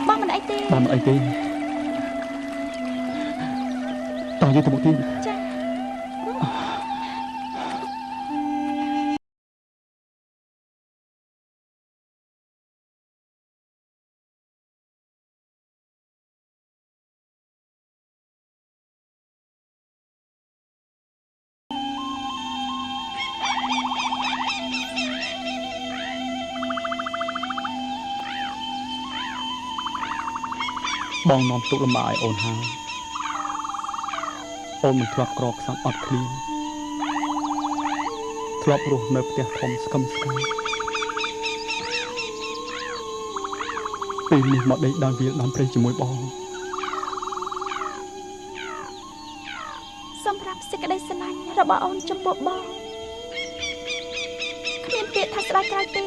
បងមិនអីទេបងមិនអីទេតោះយើងទៅមុខទៀតចា បងនាំទុកលំបាកឲ្យអូនហើយអូនមិនធ្លាប់ក្រខ្សត់អត់ឃ្លានធ្លាប់រស់នៅផ្ទះធំស្កឹមស្កៃពេលនេះមកដេកដល់វាលដំព្រៃជាមួយបងសម្រាប់សេចក្តីស្រឡាញ់របស់អូនចំពោះបងគ្មានពាក្យថាស្ដាយក្រោយទេ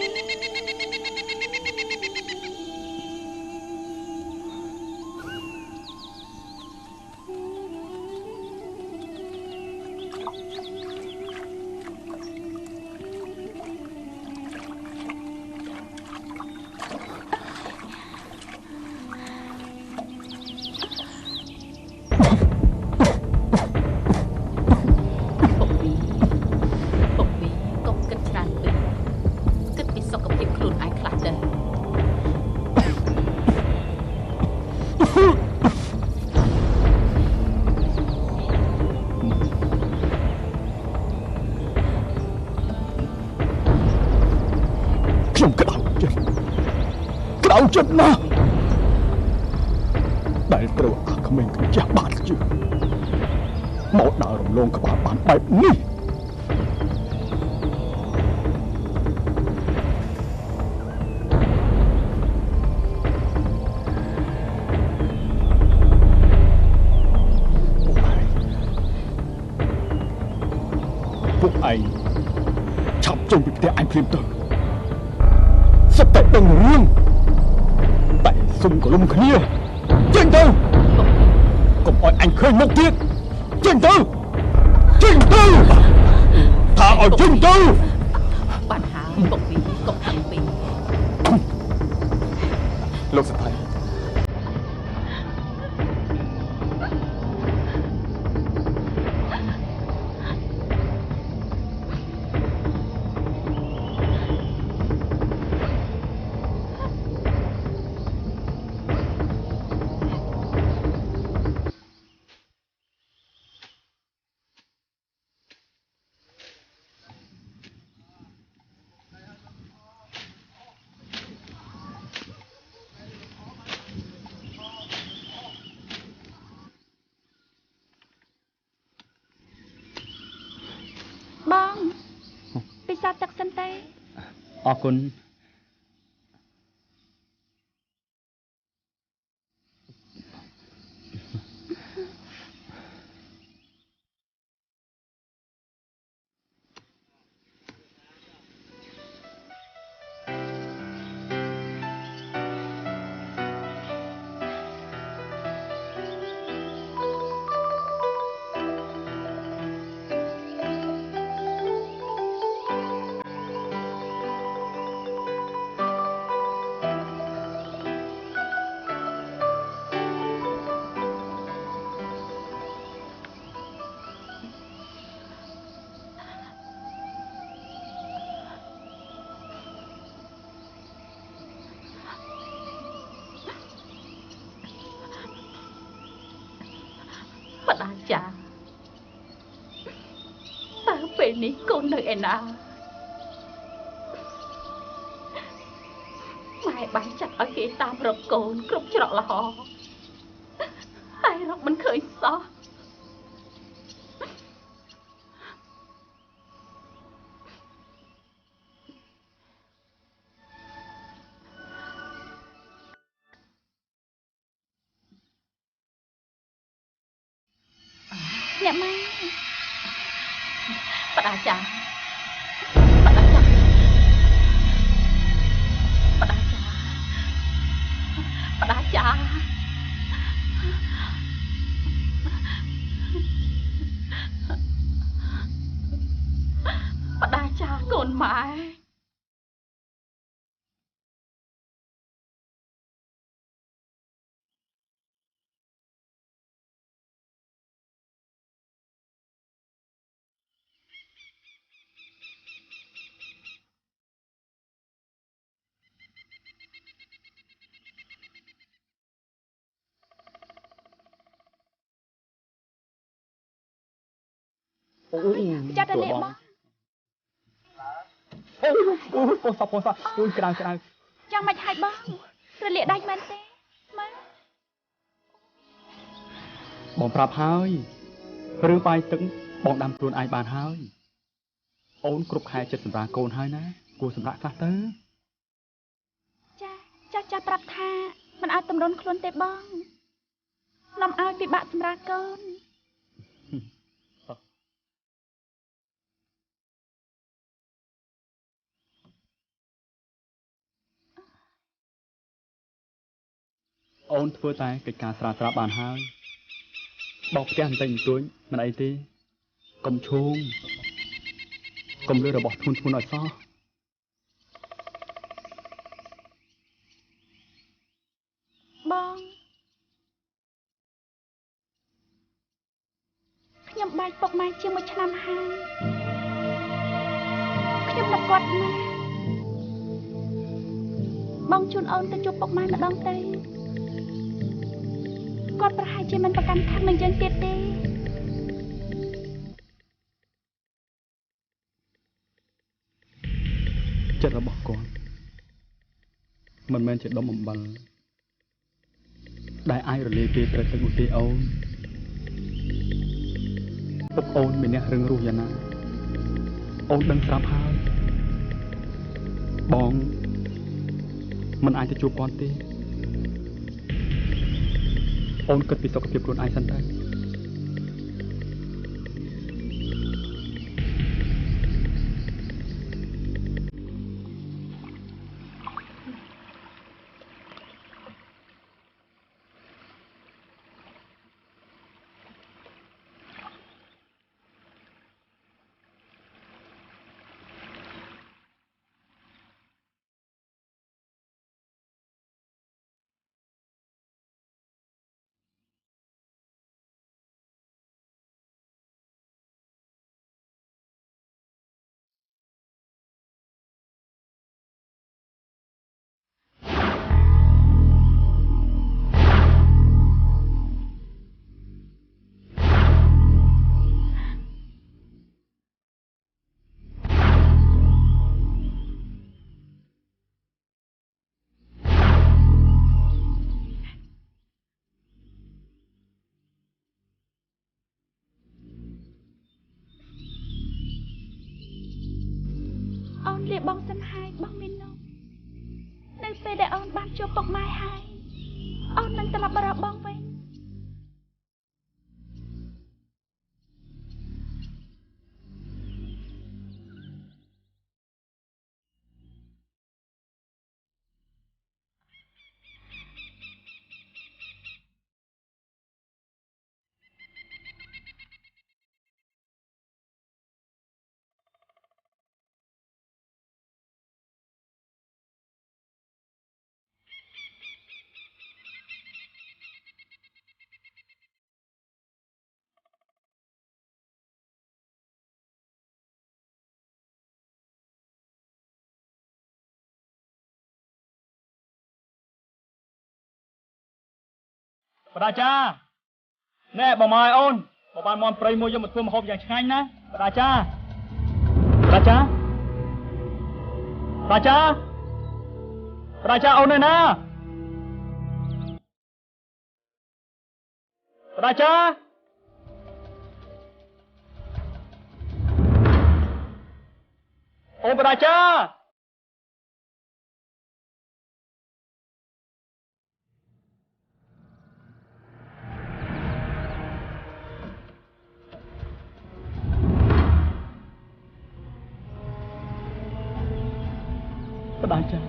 ចិត្តណាស់ដែលត្រូវអាក្មេងកញ្ចាស់បាត់ជឿមកដើររំលងក្បាលបានបែបនេះពួកឯងឆាប់ចេញពីផ្ទះអញភ្លាមទៅសិតតែដឹងរឿងតែសុំកលុំគ្នាចេញទៅកុំឲ្យអញឃើញមុខទៀតចេញទៅថាឲ្យចេញទៅបានហើយពុកពីកុំតាំងពីលោកស្រីបងពិសាទឹកសិនទេអរគុណបដាចាតើពេលនេះកូននៅឯណាម៉ែបានចាត់ឲ្យគេតាមរកកូនគ្រប់ច្រកល្ហកតែរកមិនឃើញសោះអ្នកម៉ែបដាចាកូនម៉ែចាត់តែនេះបងពោះសអូយក្តៅចាំមិនហើយបងរលាកដៃមែនទេមើល បងប្រាប់ហើយរឿងបាយទឹកបងដាំខ្លួនឯងបានហើយអូនគ្រប់ខែចិត្តសម្រាប់កូនហើយណាគួរសម្រាប់ខ្លះទៅចាប្រាប់ថាមិនឲ្យតម្រុនខ្លួនទេបងនាំឲ្យពិបាកសម្រាប់កូនអូនធ្វើតែកិច្ចការស្រាលៗបានហើយបោកផ្ទះបន្តិចបន្តួចមិនអីទេកុំឈោងកុំលើរបស់ធ្ងន់ឲ្យសោះបងខ្ញុំបាច់ពុកម៉ែជាមួយឆ្នាំហើយខ្ញុំនឹកគាត់ណាស់បងជូនអូនទៅជួបពុកម៉ែម្ដងទៅគាត់ប្រហែលជាមិនប្រកាន់ខឹងនឹងយើងទៀតទេចិត្តរបស់គាត់មិនមែនជាដុំអំបិលដែលអាចរលាយពេលត្រូវទឹកនោះទេអូនពុកអូនមានអ្នករឹងរូសយ៉ាងណាអូនដឹងស្រាប់ហើយបងមិនអាចទៅជួបគាត់ទេអូនគិតពីសុខភាពខ្លួនឯងសិនទៅលាបងសិនហើយបងមាននំនៅពេលដែលអូនបានជួបពុកម៉ែហើយអូននឹងត្រឡប់មករកបងវិញបដាចាណែបងម៉ែអូនបងបានមន់ព្រៃមួយយកមកធ្វើម្ហូបយ៉ាងឆ្ងាញ់ណាបដាចាបដាចាបដាចាបដាចាអូននៅណាបដាចាអូនបដាចាបដាចា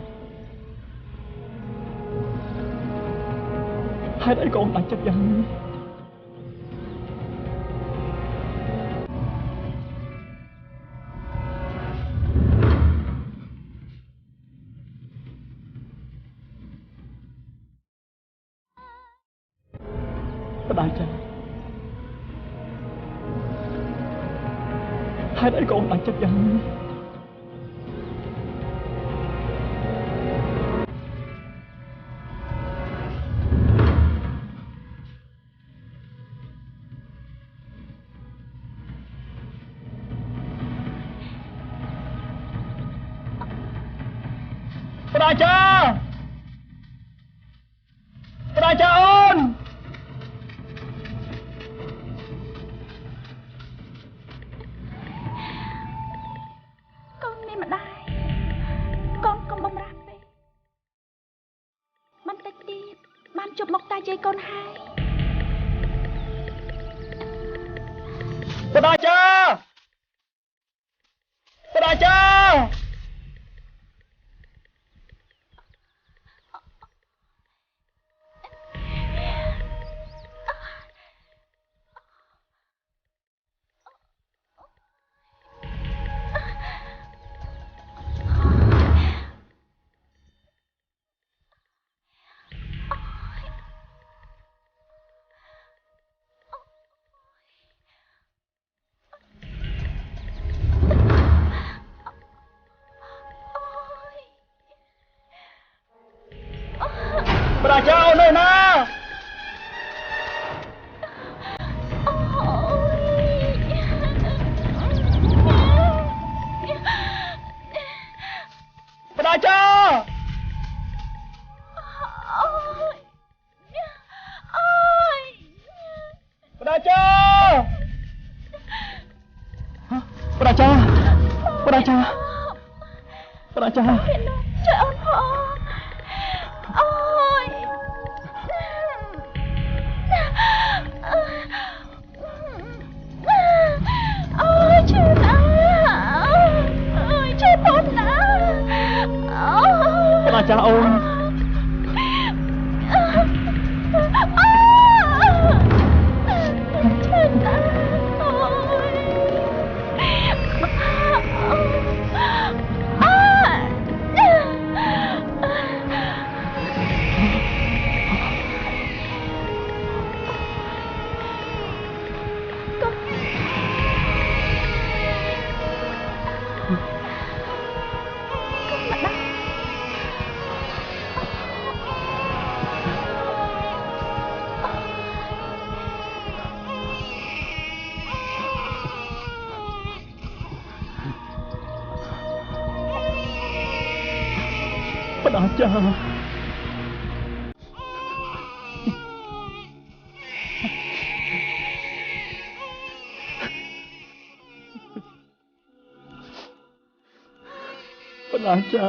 ហេតុអីក៏អូនបាច់ចិត្តយ៉ាងនេះបដាចាហេតុអីក៏អូនបាច់ចិត្តយ៉ាងនេះបដាចាបដាចាអូន យាយកូនហើយ បដាចាបដាចាប្រាចាអូននៅណាប្រាចាប្រាចាប្រាចាប្រាចាប្រាចាជួយអូនផងអូយអូយជួយណាអូយជួយផងណាប្រាចាអូនជួយណាបដាចាបដាចា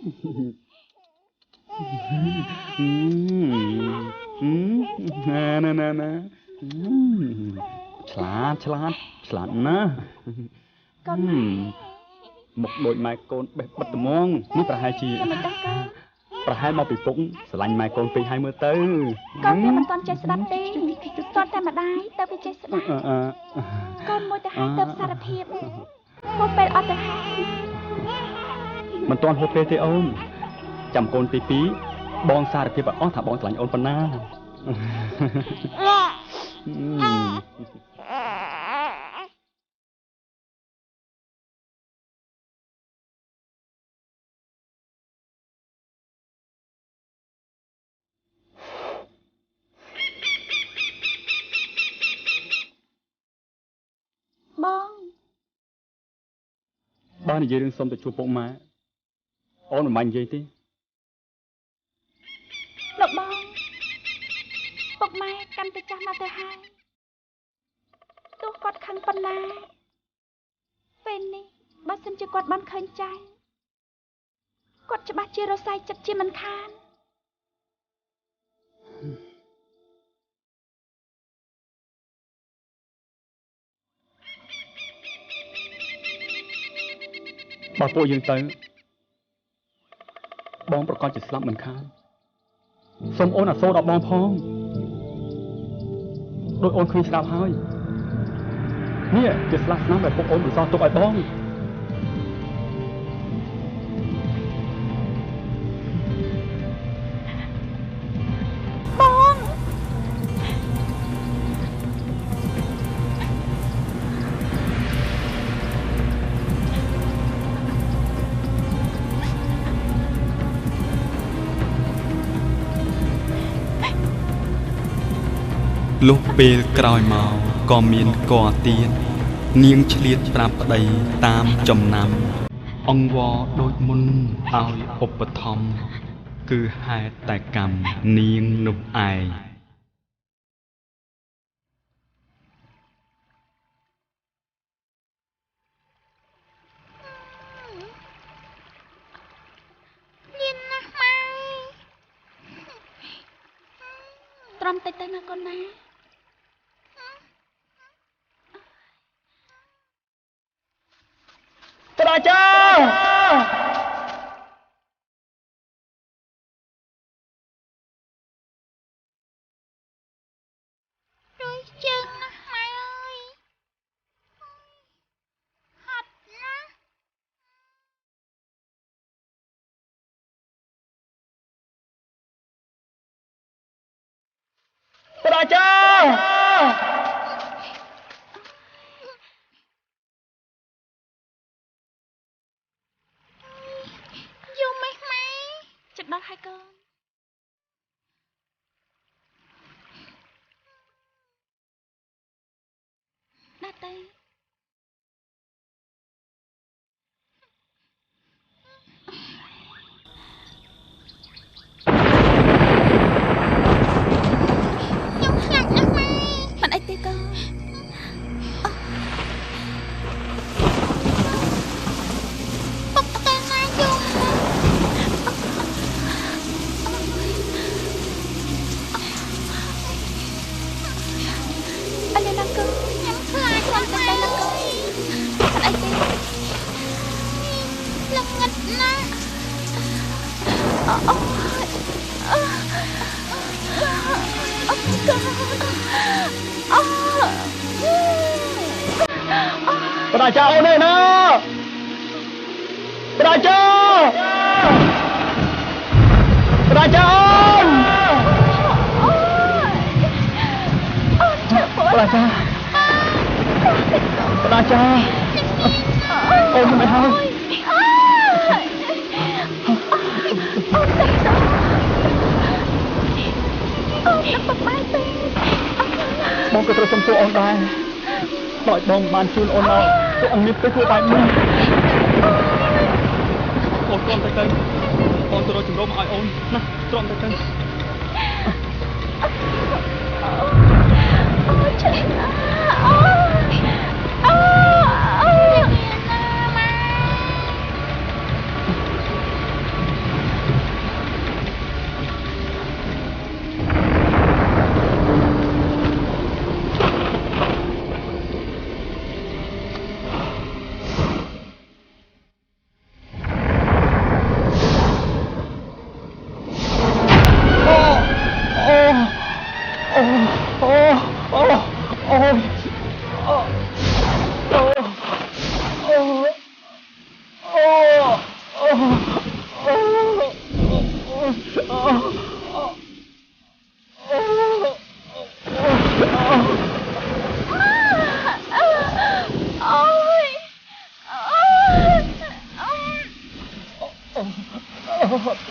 ណាឆ្លាតណាកូនមកដូចម៉ែកូនបេះបិទត្មងនេះប្រហែលជាប្រហែលមកពីពុកស្រឡាញ់ម៉ែកូនពេកហើយមើលទៅកូនមិនទាន់ចេះស្ដាប់ទេទាន់តែម្ដាយទៅវាចេះស្ដាប់កូនមួយទៅហើយទៅសារភាពមកពេលអត់ទៅហើយមិនទាន់ហូបពេលទេអូនចាំកូនទី2បងសារភាពអស់ថាបងស្រឡាញ់អូនប៉ុណ្ណាបងនិយាយរឿងសុំទៅជួបពុកម៉ែអូនមិនបាញ់និយាយទេលោកបងពុកម៉ែកាន់តែចាស់ណាស់ទៅហើយទោះគាត់ខឹងប៉ុណ្ណាពេលនេះបើសិនជាគាត់បានឃើញចៅគាត់ច្បាស់ជារសាយចិត្តជាមិនខានបើពួកយើងទៅបងប្រកាសជាស្លាប់មិនខានសូមអូនអសូរដល់បងផងដោយអូនឃើញស្លាប់ហើយនេះជាស្លាប់ស្នាមដែលពុកអូនបន្សល់ទុកឲ្យបងលុះពេលក្រោយមក ក៏មានកទៀតនាងឆ្លៀតប្រាប់ប្តីតាមចំណាំអង្វរដូចមុនឲ្យឧបត្ថម្ភគឺហេតុតែកម្មនាងនោះឯងទ្រាំតិចទៅណាកូនណាតាចាជួយជើងណាម៉ែអើយហត់ណាតាចាចិត្តដល់ហើយកូនណាស់ទៅខ្ញុំខ្លាចណាស់ម៉ែមិនអីទេកូនពុកតែណាយំអីណាកូនខ្ញុំខ្លាចខ្ញុំទៅណាកូនអីទេលងឹតណាអូកូនតាចាអូនឯណាតាចាតាចាតាចាតាចាអូនមិនហើយបងក៏ត្រូវសុំសួរអូនដែរដោយបងបានជូនអូនមកទៅអង្គនេះទៅធ្វើបាច់នេះអូនទ្រាំតែទៅអូនទៅរកជំរំឲ្យអូនណាទ្រាំតែទៅអូយឆ្លាអូយអូយណាម៉ែ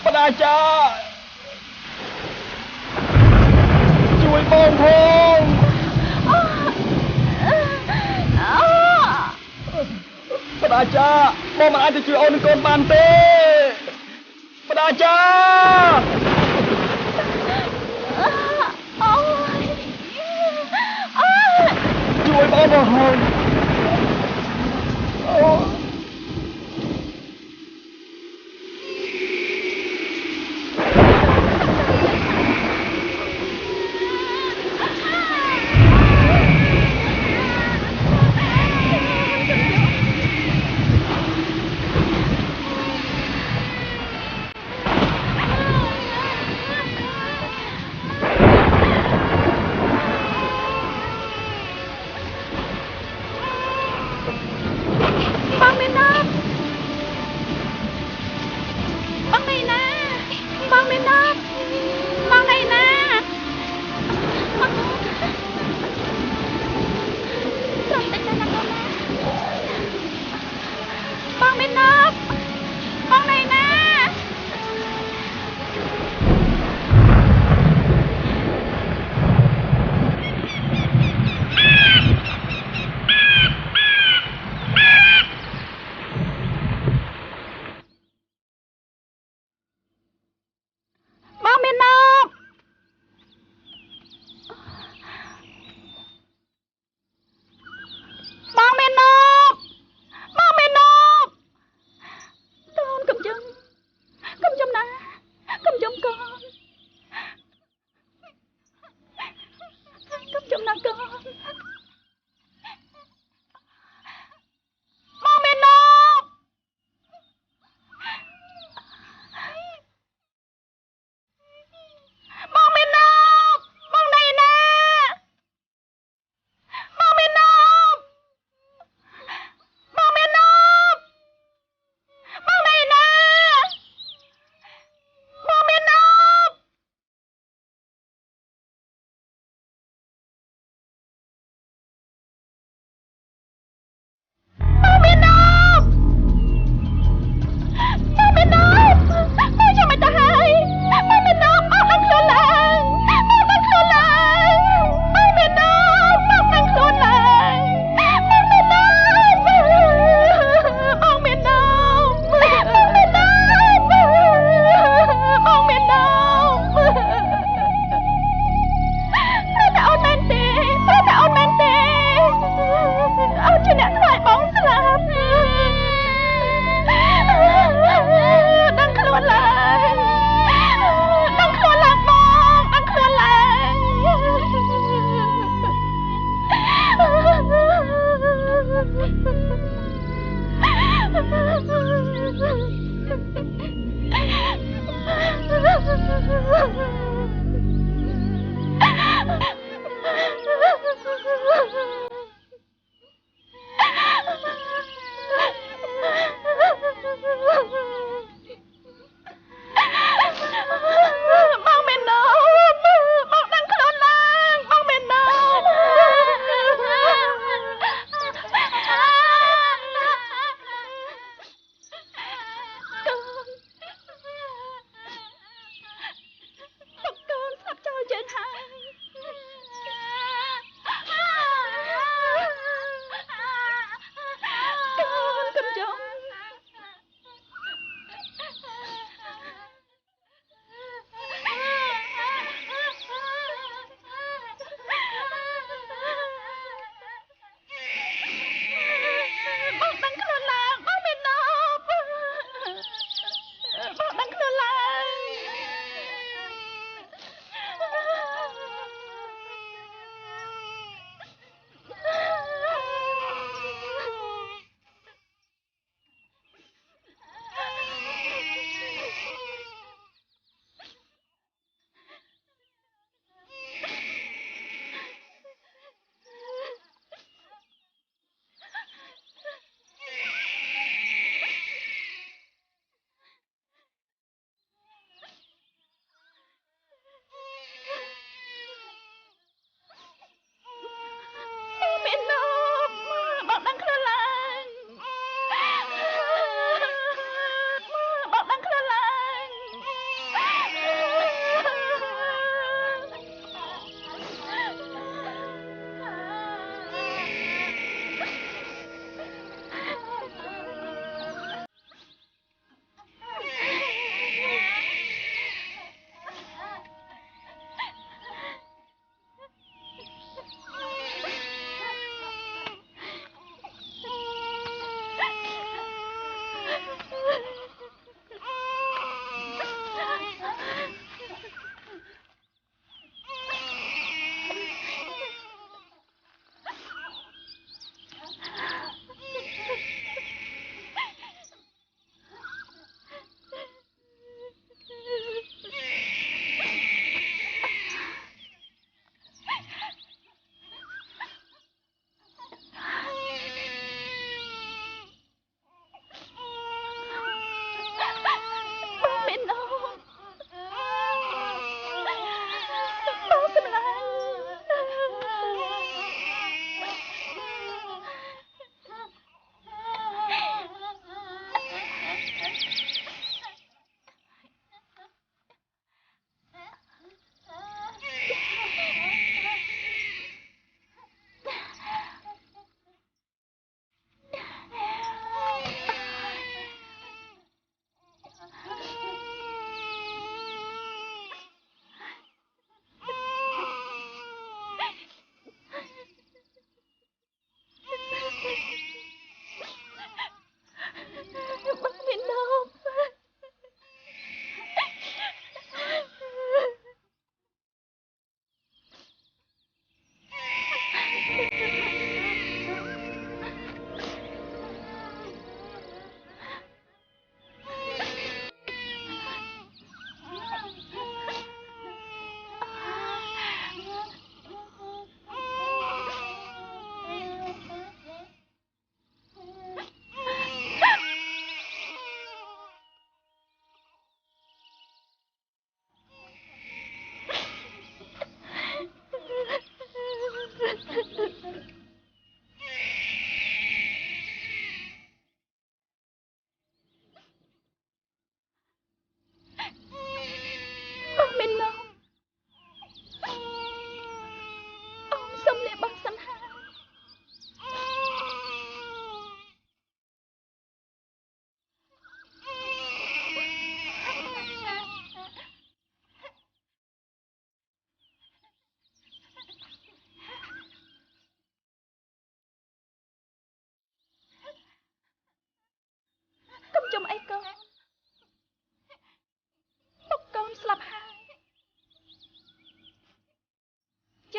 បដាចាជួយបងផងបដាចាបងមិនអាចទៅជួយអូននឹងកូនបានទេបដាចាជួយបងមកហើយ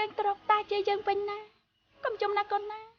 យើងត្រកតាជាយើងវិញណាកុំចំណាកូនណា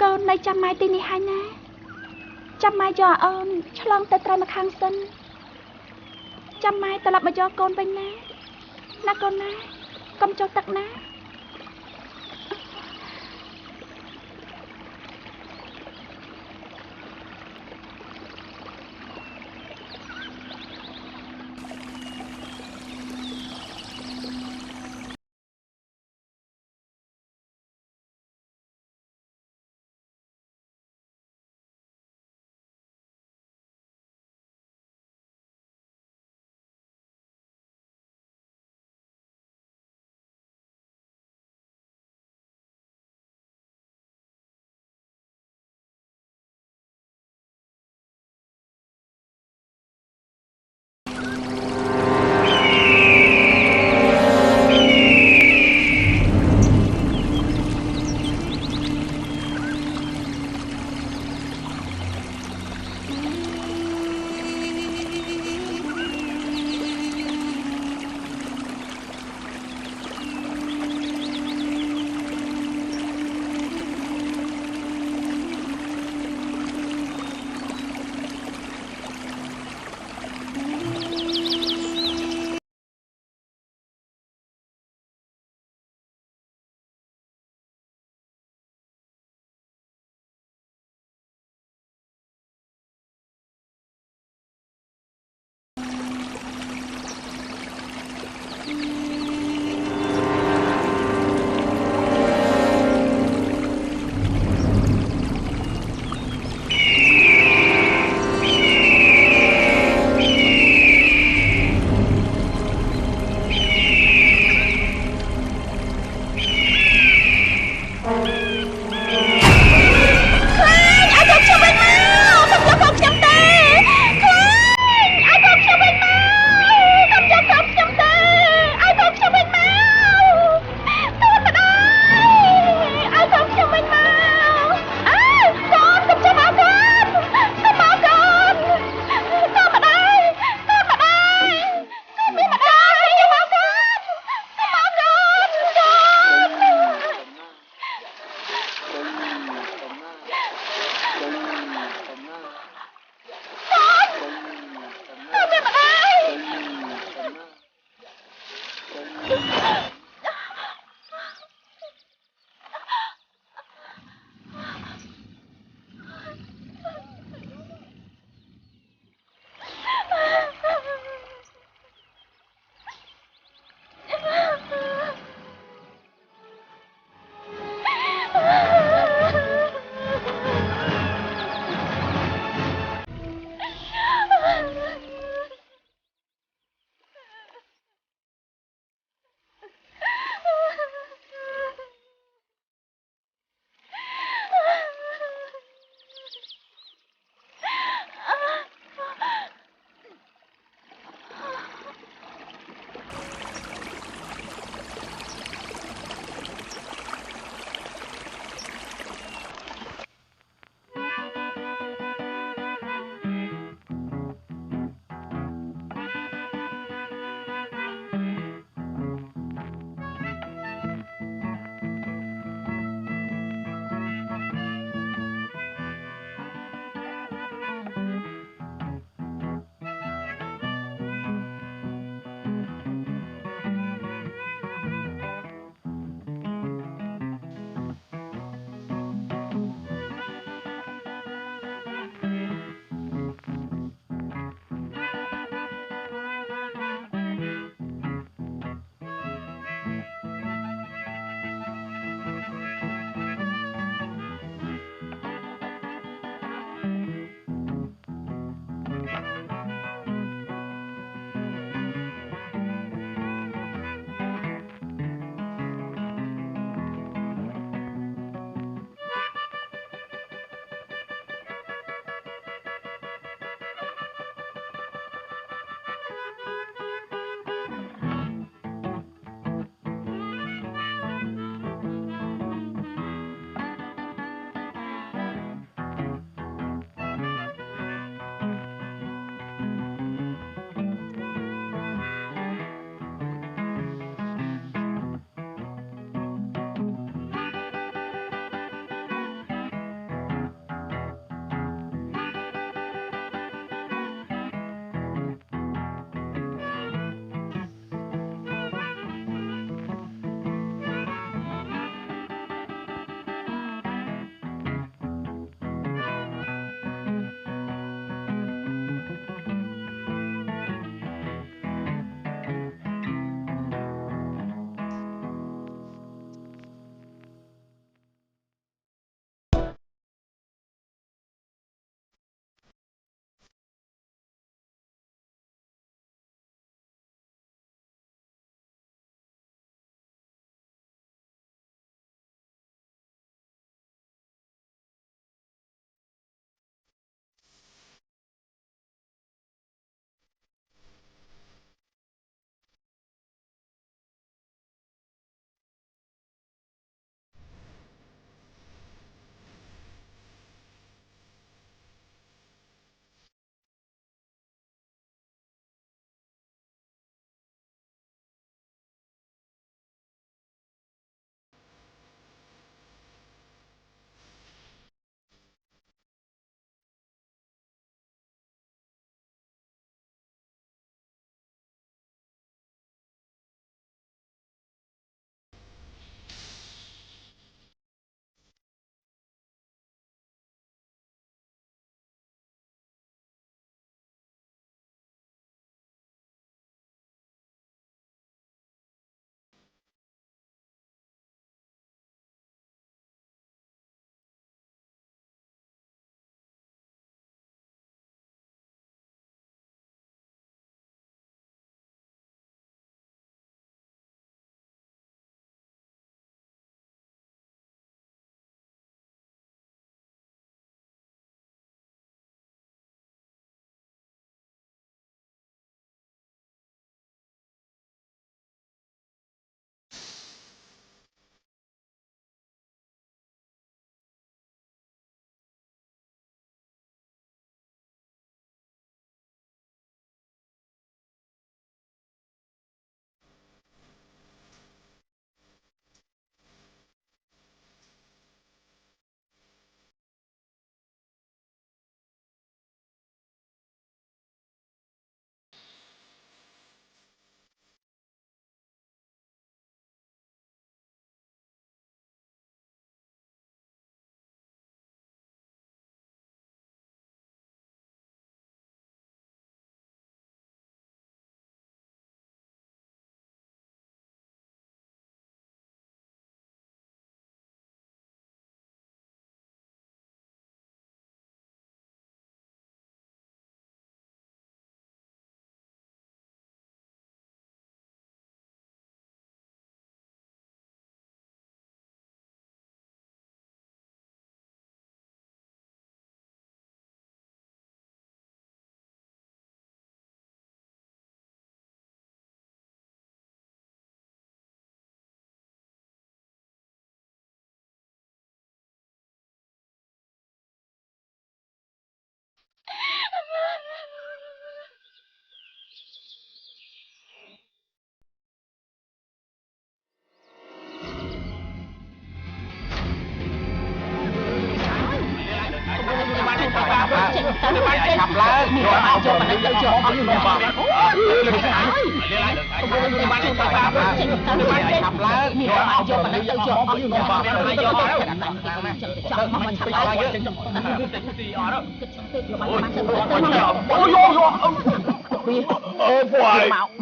កូននៅចាំម៉ែទីនេះហើយណាចាំម៉ែយកអូនឆ្លងទៅត្រៃម្ខាងសិនចាំម៉ែត្រឡប់មកយកកូនវិញណាណាកូនណាកុំចូលទឹកណា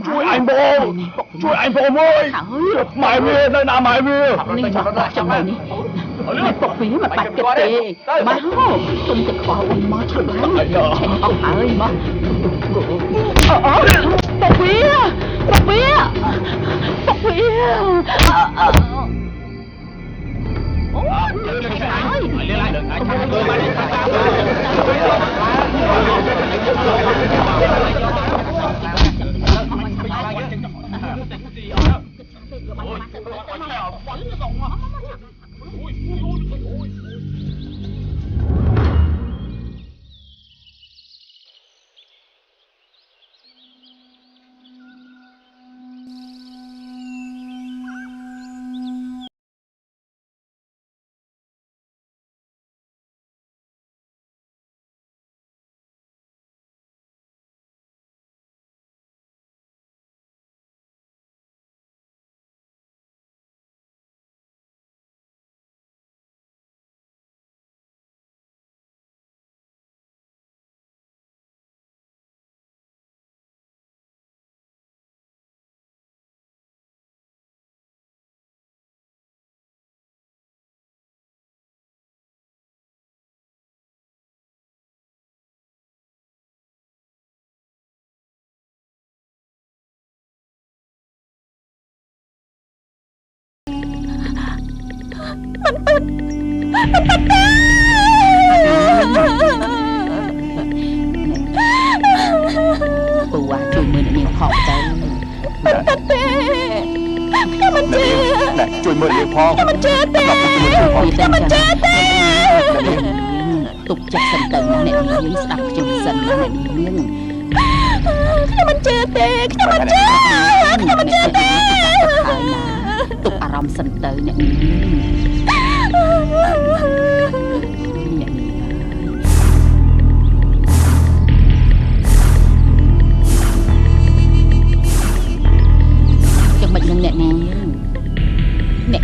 ช่วยไอ้โบช่วยไอ้โบเว้ยหมายเมียได้นะหมายเมียนี่จังเลยนี่ตกฝีมันปัดกระเตะมาตุ้มจะขออุ่นมอช่วยไว้เอาหายมาตกฝีตกฝีตกฝีโอ้ยปูว่าช่วยมือนี่ขอบใจมันเจ๊ช่วยมือเลี้ยงพ่อมันเจ๊เต้มันเจ๊เต้ตุกจักสันเติมเนี่ยเลี้ยงสักจุ่มสันเนี่ยเลี้ยงมันเจ๊เต้มันเจ๊เต้ตุกอารมณ์สันเติมเนี่ย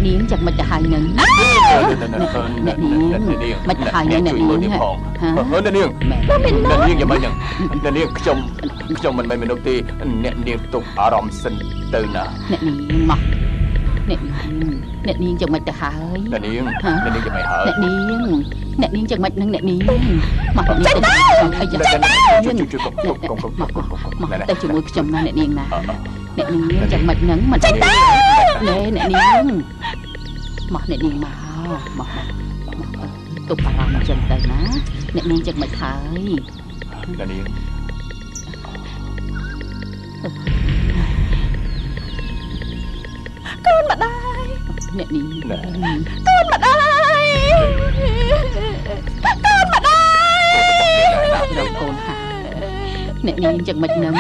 niếng chẳng mà hài nhẫn nè niếng mà hài nhẫn nè niếng hả nè niếng nè niếngอย่ามาอย่างnè niếng trong mình mày đầu tiên nè niếng tụcอารมณ์สันตื่นนะnè niếng mà nè niếng chẳng mà hài nè niếngจะไม่หายnè niếng chẳng mà nè niếng mà niếng ai giờ mà tay chụp môi chồng nè niếng nè nè niếng chẳng mà nắng mà nè niếng mà nè niếng mà tục bà làm chân tay ná nè niếng chẳng mà thái nè niếng con mà đây nè niếng con mà đây con mà đây đâu con hả nè niếng chẳng mà nắng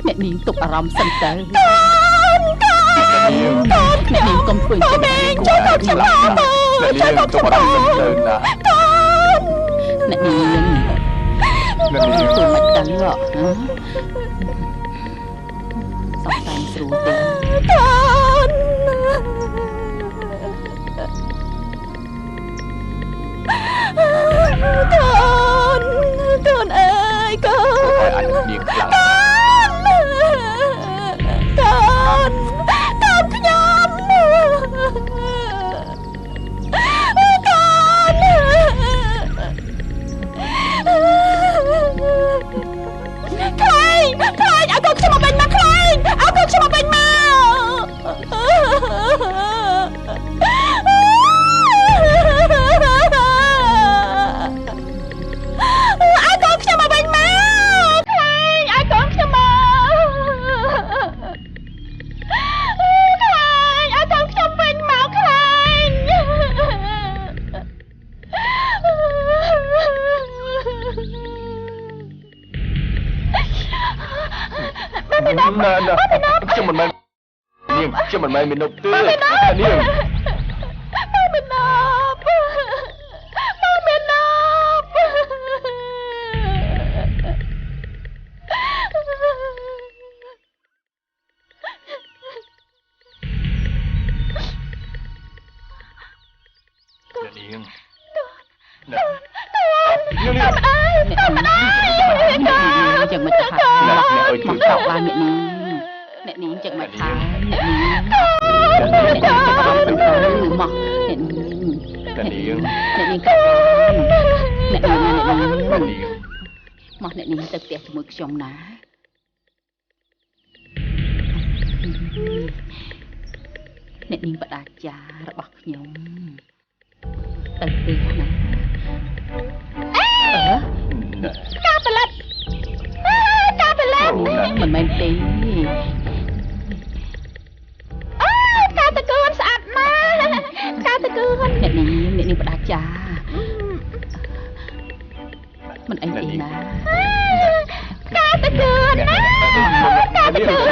nè niếng tục bà làm sân tới nè niếng con quyền cho mình cho con chăm lo cho con chăm lo nè niếng tôi mạch tấn rồi sọc tay xuống tiếng con ơi con cho mình mày mình đầu tư niếng មកចោលឡើងអ្នកនាងចឹងមកថាអ្នកនាងមកអ្នកនាងក៏អ្នកនាងមកអ្នកនាងទៅផ្ទះជាមួយខ្ញុំណាអ្នកនាងបដាចារបស់ខ្ញុំទៅផ្ទះណាការផលិតមិនមែនទេការតកូនស្អាតណាស់ការតកូនអ្នកនាងបដាចាមិនអីទេណាការតកូនណាការតកូន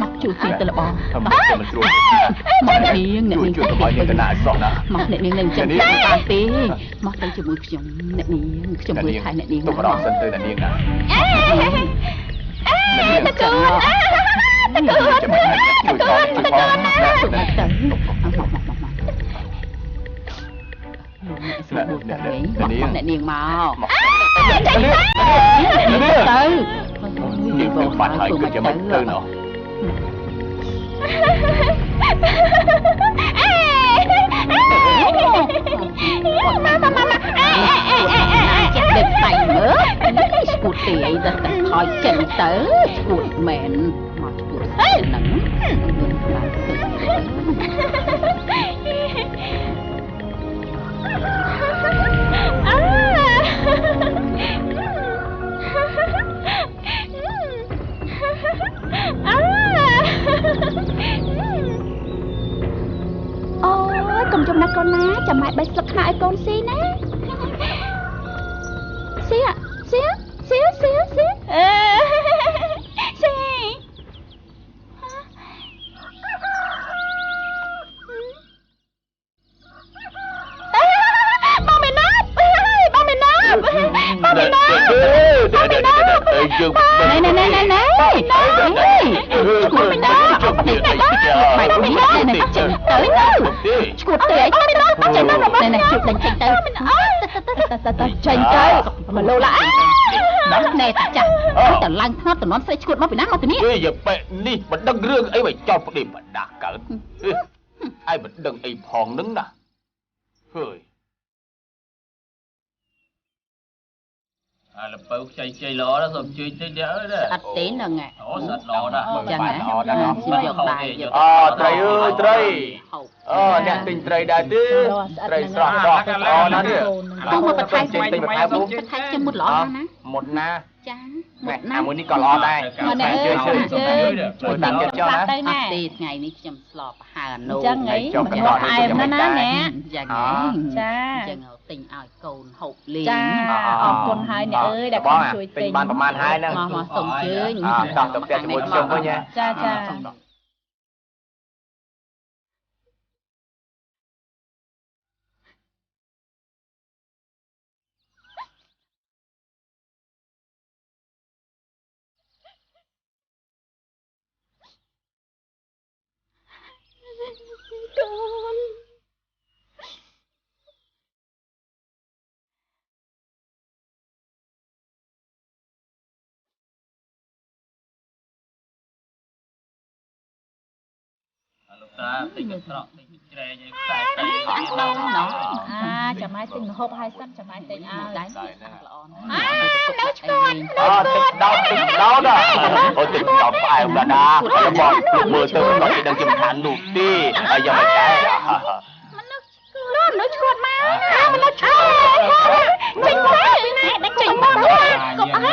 មកជួបទៅល្អមកមិនស្រួលមកនាងជួយទៅឲ្យនាងកណាអសោះណាមកអ្នកនាងនឹងចឹងបានទេមកទៅជាមួយខ្ញុំអ្នកនាងខ្ញុំមើលថែអ្នកនាងទៅប្រងសិនទៅអ្នកនាងណាតកូនអ្នកនាងមកទៅបាត់ហើយគឺជាមិនទៅណោះចិត្តដេកតៃមើលស្គូតទីអីទៅថយចិនទៅស្គូតមែនមកស្គូតហ្នឹងឡើងទៅកុំចំណាក់កូនណាចាំម៉ែបេះស្លឹកខ្នោឲ្យកូនស៊ីណាស៊ីបងមេណាប់យើងណែឈួតទៅអីចេញទៅណែជប់ដេញចេញទៅចេញទៅមកលោឡាដល់ណែតាចាស់តែឡើងថ្នត់តំណន់ស្រីឈួតមកពីណាមកទីនេះយេប៉ែនេះមិនដឹងរឿងអីបើចោលប្តីបដាកើតហើយមិនដឹងអីផងនឹងណាហើយលពៅខ្ចីល្អណាស់សូមជួយតិចទៀតអើយណាអត់ទេហ្នឹងអូស្អាតល្អណាស់ចឹងណាខ្ញុំយកដែរត្រីអើយត្រីអ្នកទិញត្រីដែរទេត្រីស្រស់ដកល្អណាស់ទេទូមកបន្ថែមចេញទិញបន្ថែមជាមុតល្អណាស់មុតណាចាអាមួយនេះក៏ល្អដែរជួយតាមចិត្តចុះណាអត់ទេថ្ងៃនេះខ្ញុំស្លបហើនោះចឹងហីមកអែមណាស់ណាអ្នកចឹងចាចឹងទិញឲ្យកូនហូបលេងចាអរគុណហើយអ្នកអើយដែលខ្ញុំជួយទិញបានប្រហែលហើយហ្នឹងមកសូមជើញដល់ទៅផ្ទះជាមួយខ្ញុំវិញចាកូនលោកតាទិញត្រកទិញជ្រែងឲ្យខ្សែទៅចាំម៉ែទិញម្ហូបឲ្យសិនចាំម៉ែទិញឲ្យដែរល្អណាស់នៅឆ្កួតទិញដោតអូទិញដោតផ្អែមដារបស់លោកមើលទៅមិនដឹងជំខាននោះទេហើយយ៉ាងម៉េចដែរមនុស្សឆ្កួតមកមនុស្សឆ្កួតចេញមកចេញមកកុំអី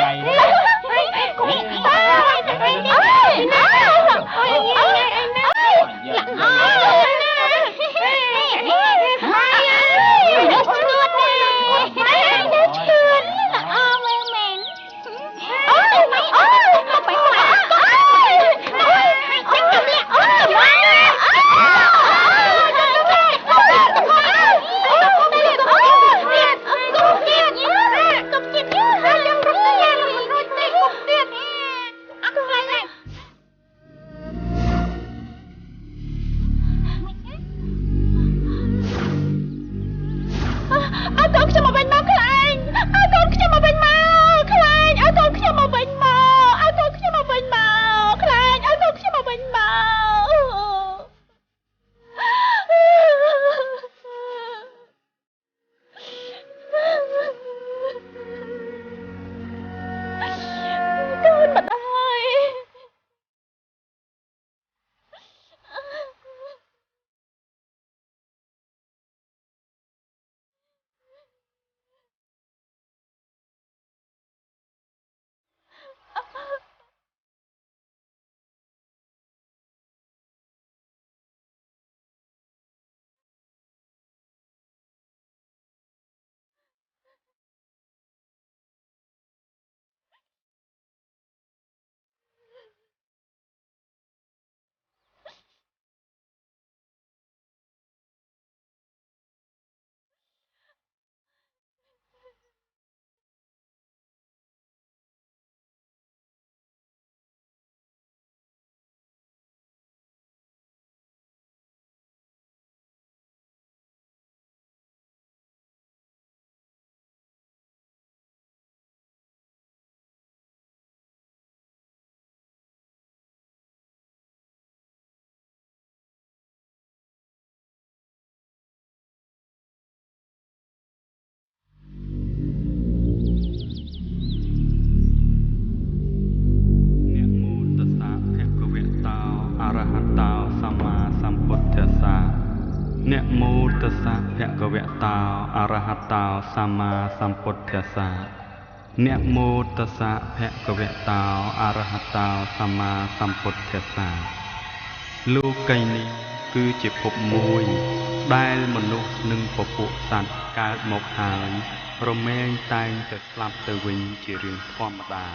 นะโมตัสสะภะคะวะโตอะระหะโตสัมมาสัมพุทธัสสะนะโมตัสสะภะคะวะโตอะระหะโตสัมมาสัมพุทธัสสะលោកីនេះគឺជាភពមួយដែលមនុស្សនិងពពួកសត្វកើតមកហើយរមែងតែងតែស្លាប់ទៅវិញជារឿងធម្មតា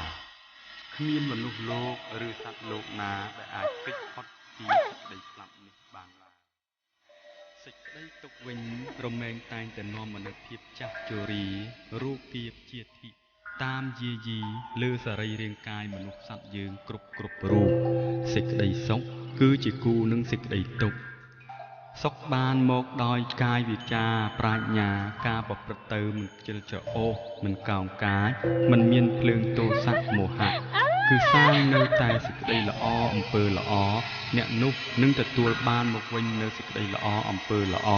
គ្មានមនុស្សលោកឬសត្វលោកណាដែលអាចគេចផុតពីសេចក្តីស្លាប់នេះបានឡើយសេចក្តីទុក្ខវិញរមែងតែងតែនាំមកនូវភាពចាស់ជរារូបភាពជាធិតាមយាយីលើសរីរាង្គកាយមនុស្សសត្វយើងគ្រប់រូបសេចក្តីសុខគឺជាគូនឹងសេចក្តីទុក្ខសុខបានមកដោយកាយវាចាប្រាជ្ញាការប្រព្រឹត្តទៅមិនខ្ជិលច្រអូសមិនកោងកាចមិនមានភ្លើងទោសៈមោហៈគឺសាងនៅតែសេចក្តីល្អអំពើល្អអ្នកនោះនឹងទទួលបានមកវិញនៅសេចក្តីល្អអំពើល្អ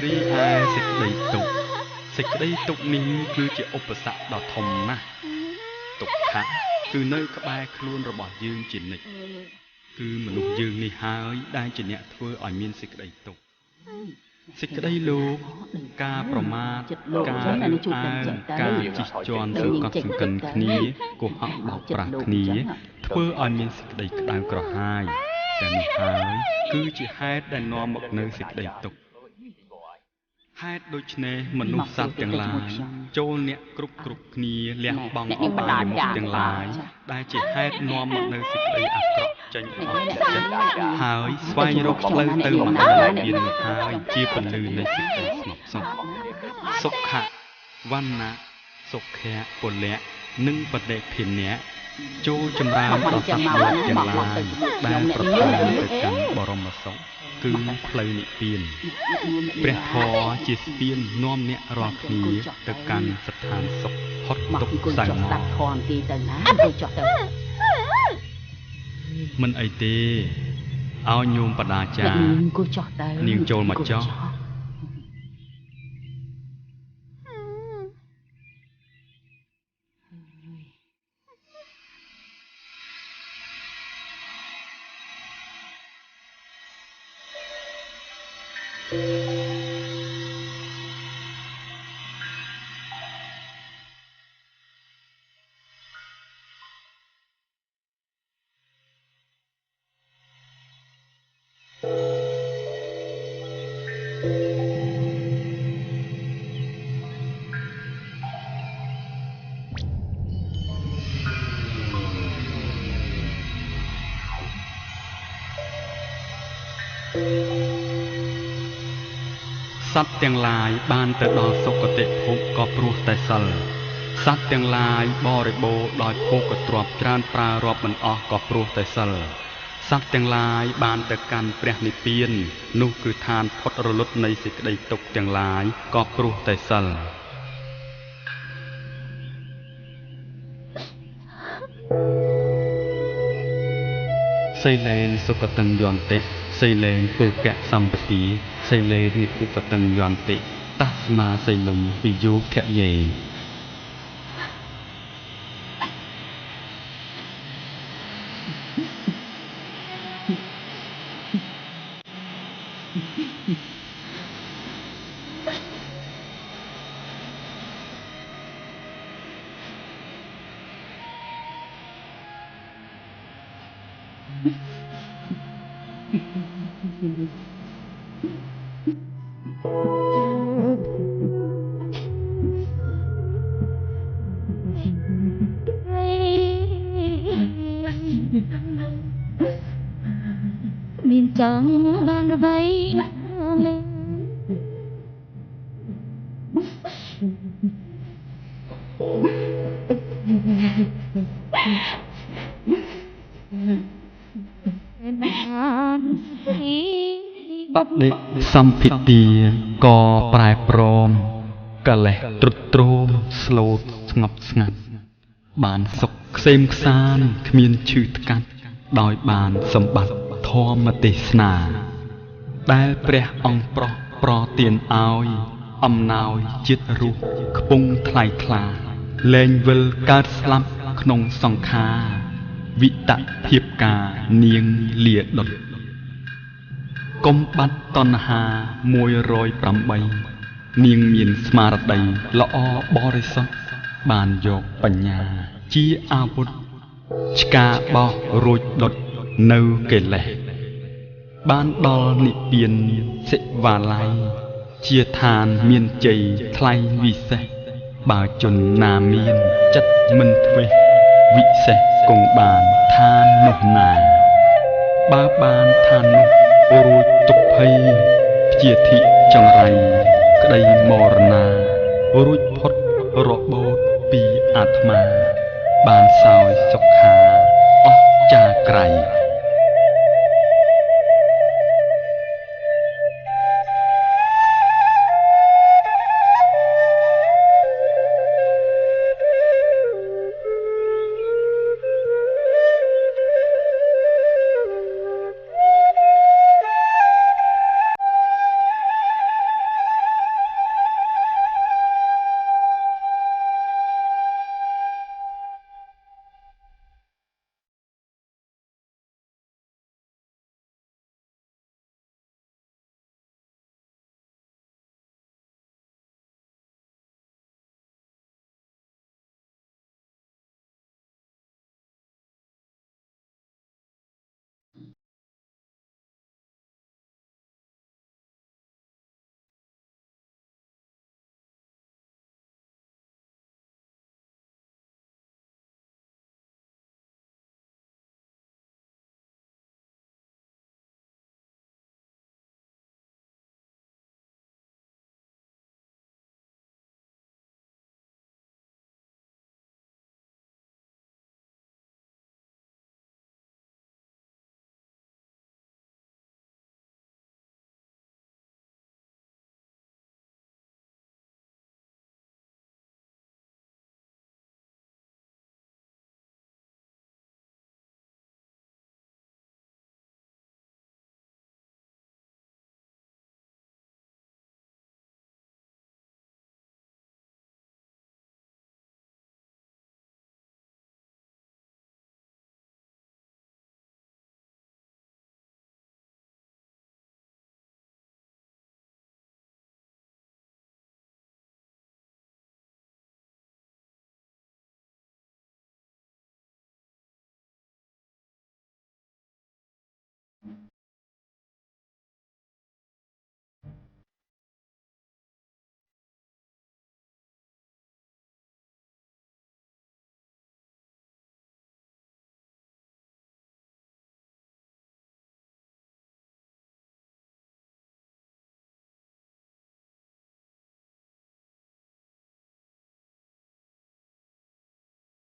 រីឯសេចក្តីទុក្ខនេះគឺជាឧបសគ្គដ៏ធំណាស់ទុក្ខៈគឺនៅក្បែរខ្លួនរបស់យើងជានិច្ចគឺមនុស្សយើងនេះហើយដែលជាអ្នកធ្វើឲ្យមានសេចក្តីទុក្ខសេចក្តីលោកការប្រមាទការអើងការជិះជាន់សង្កត់សង្កិនគ្នាកុហកបោកប្រាស់គ្នាធ្វើឲ្យមានសេចក្តីក្តៅក្រហាយតែនេះហើយគឺជាហេតុដែលនាំមកនៅសេចក្តីទុក្ខហេតុដូច្នេះមនុស្សសត្វទាំងឡាយចូលអ្នកគ្រប់គ្នាលះបង់អបាយមុខទាំងឡាយដែលជាហេតុនាំមកនៅសេចក្តីអាក្រក់ចេញពីចិត្តហើយស្វែងរកផ្លូវទៅមហានិព្វាននោះហើយជាពន្លឺនៃសេចក្តីស្ងប់សុខសុខៈវណ្ណៈសុខៈពលៈនិងបដិភិនៈចូលចម្រើនដល់សត្វលោកទាំងឡាយដែលប្រព្រឹត្តទៅកាន់បរមសុខគឺផ្លូវនិព្វានព្រះធម៌ជាស្ពាននាំអ្នករាល់គ្នាទៅកាន់ស្ថានសុខផុតទុក្ខសៅមកស្ដាប់ធម៌ទីទៅណាទៅចុះទៅមិនអីទេឲ្យញោមបដាចាគូចុះទៅនាងចូលមកចុះសត្វទាំងឡាយបានទៅដល់សុគតិភពក៏ព្រោះតែសិលសត្វទាំងឡាយបរិបូរដោយភោគទ្រព្យច្រើនប្រើរាប់មិនអស់ក៏ព្រោះតែសិលសត្វទាំងឡាយបានទៅកាន់ព្រះនិព្វាននោះគឺឋានផុតរលត់នៃសេចក្តីទុក្ខទាំងឡាយក៏ព្រោះតែសិលសីលេនសុគតញ្ញន្តិសីលេនពុកៈសម្បទាសីលេរិពុកតញ្ញន្តិតស្មាសីលំវិយោខយេមានចង់បានអ្វីបដិសម្ភិទាក៏ប្រែព្រមកលេសទ្រុឌទ្រោមស្លូតស្ងប់ស្ងាត់បានសុខក្សេមខ្សានគ្មានឈឺថ្កាត់ដោយបានសម្បត្តិធម្មទេសនាដែលព្រះអង្គប្រោះប្រទានឲ្យអំណោយចិត្តរូបខ្ពង់ថ្លៃថ្លាលែងវិលកើតស្លាប់ក្នុងសង្ខារវិតភាពការនាងលាដុត កុំបាត់តណ្ហា108នាងមានស្មារតីល្អបរិសុទ្ធបានយកបញ្ញាជាអាវុធឆ្កាបោះរួចដុតនៅកិលេសបានដល់និព្វានសិវាល័យជាឋានមានជ័យថ្លៃវិសេសបើជនណាមានចិត្តមិនធ្វេសវិសេសគង់បានឋាននោះណាបើបានឋាននោះរួចទុក្ខភ័យព្យាធិចង្រៃក្តីមរណារួចផុតរបូតពីអាត្មាបានសោយសុខា